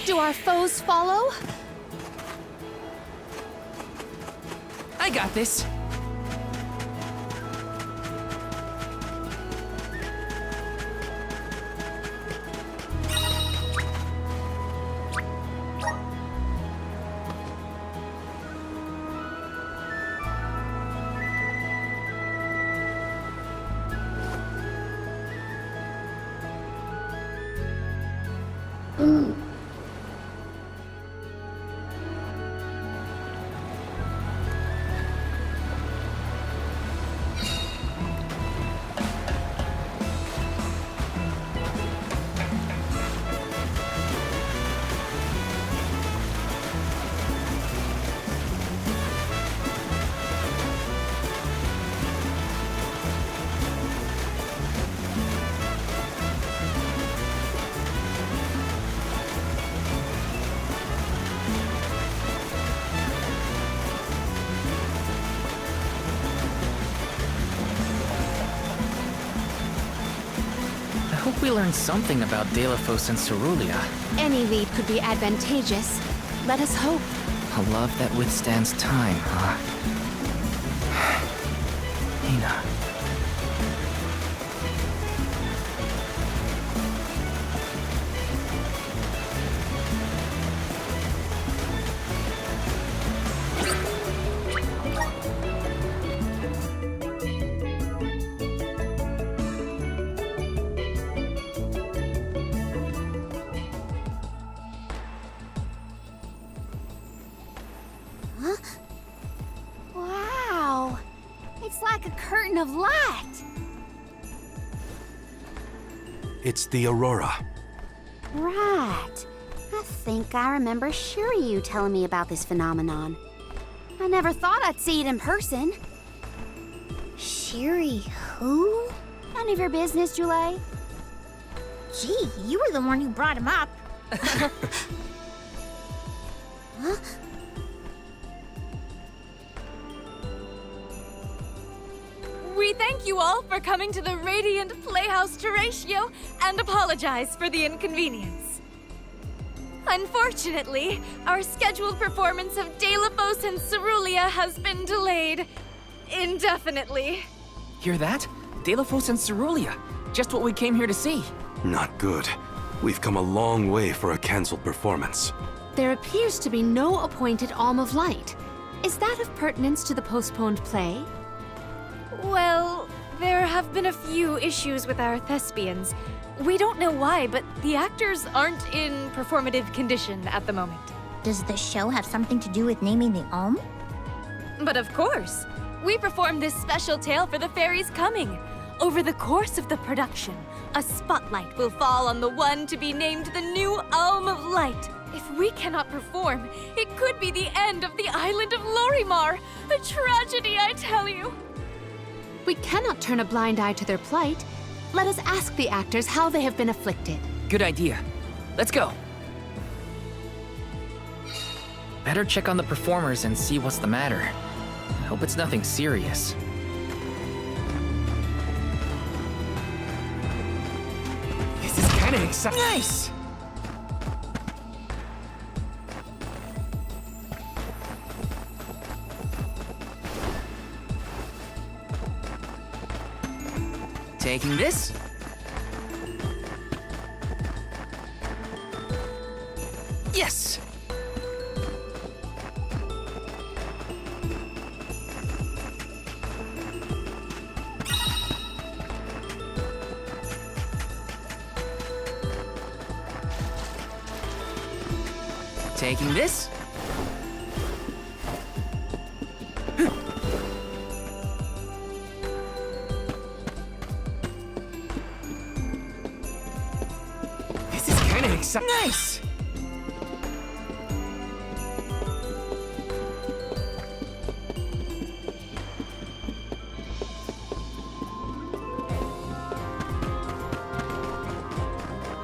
Do our foes follow? I got this. I hope we learn something about Delphos and Cerulia. Any lead could be advantageous. Let us hope. A love that withstands time, huh? Hina. Wow. It's like a curtain of light. It's the Aurora. Right. I think I remember Shiryu telling me about this phenomenon. I never thought I'd see it in person. Shiri who? None of your business, Jule. Gee, you were the one who brought him up. Huh? We thank you all for coming to the Radiant Playhouse Terratio and apologize for the inconvenience. Unfortunately, our scheduled performance of Delphos and Cerulia has been delayed indefinitely. Hear that? Delphos and Cerulia. Just what we came here to see. Not good. We've come a long way for a cancelled performance. There appears to be no appointed Alm of Light. Is that of pertinence to the postponed play? Well, there have been a few issues with our thespians. We don't know why, but the actors aren't in performative condition at the moment. Does the show have something to do with naming the Alm? But of course, we performed this special tale for the fairies coming. Over the course of the production, a spotlight will fall on the one to be named the new Alm of Light. If we cannot perform, it could be the end of the island of Lorimar. A tragedy, I tell you. We cannot turn a blind eye to their plight. Let us ask the actors how they have been afflicted. Good idea. Let's go. Better check on the performers and see what's the matter. I hope it's nothing serious. This is kind of exciting. Nice! Taking this. Yes! Taking this. This is kind of exciting. Nice!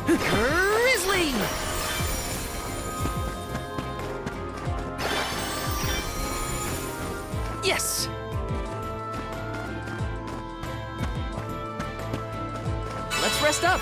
Grizzly! Yes! Let's rest up.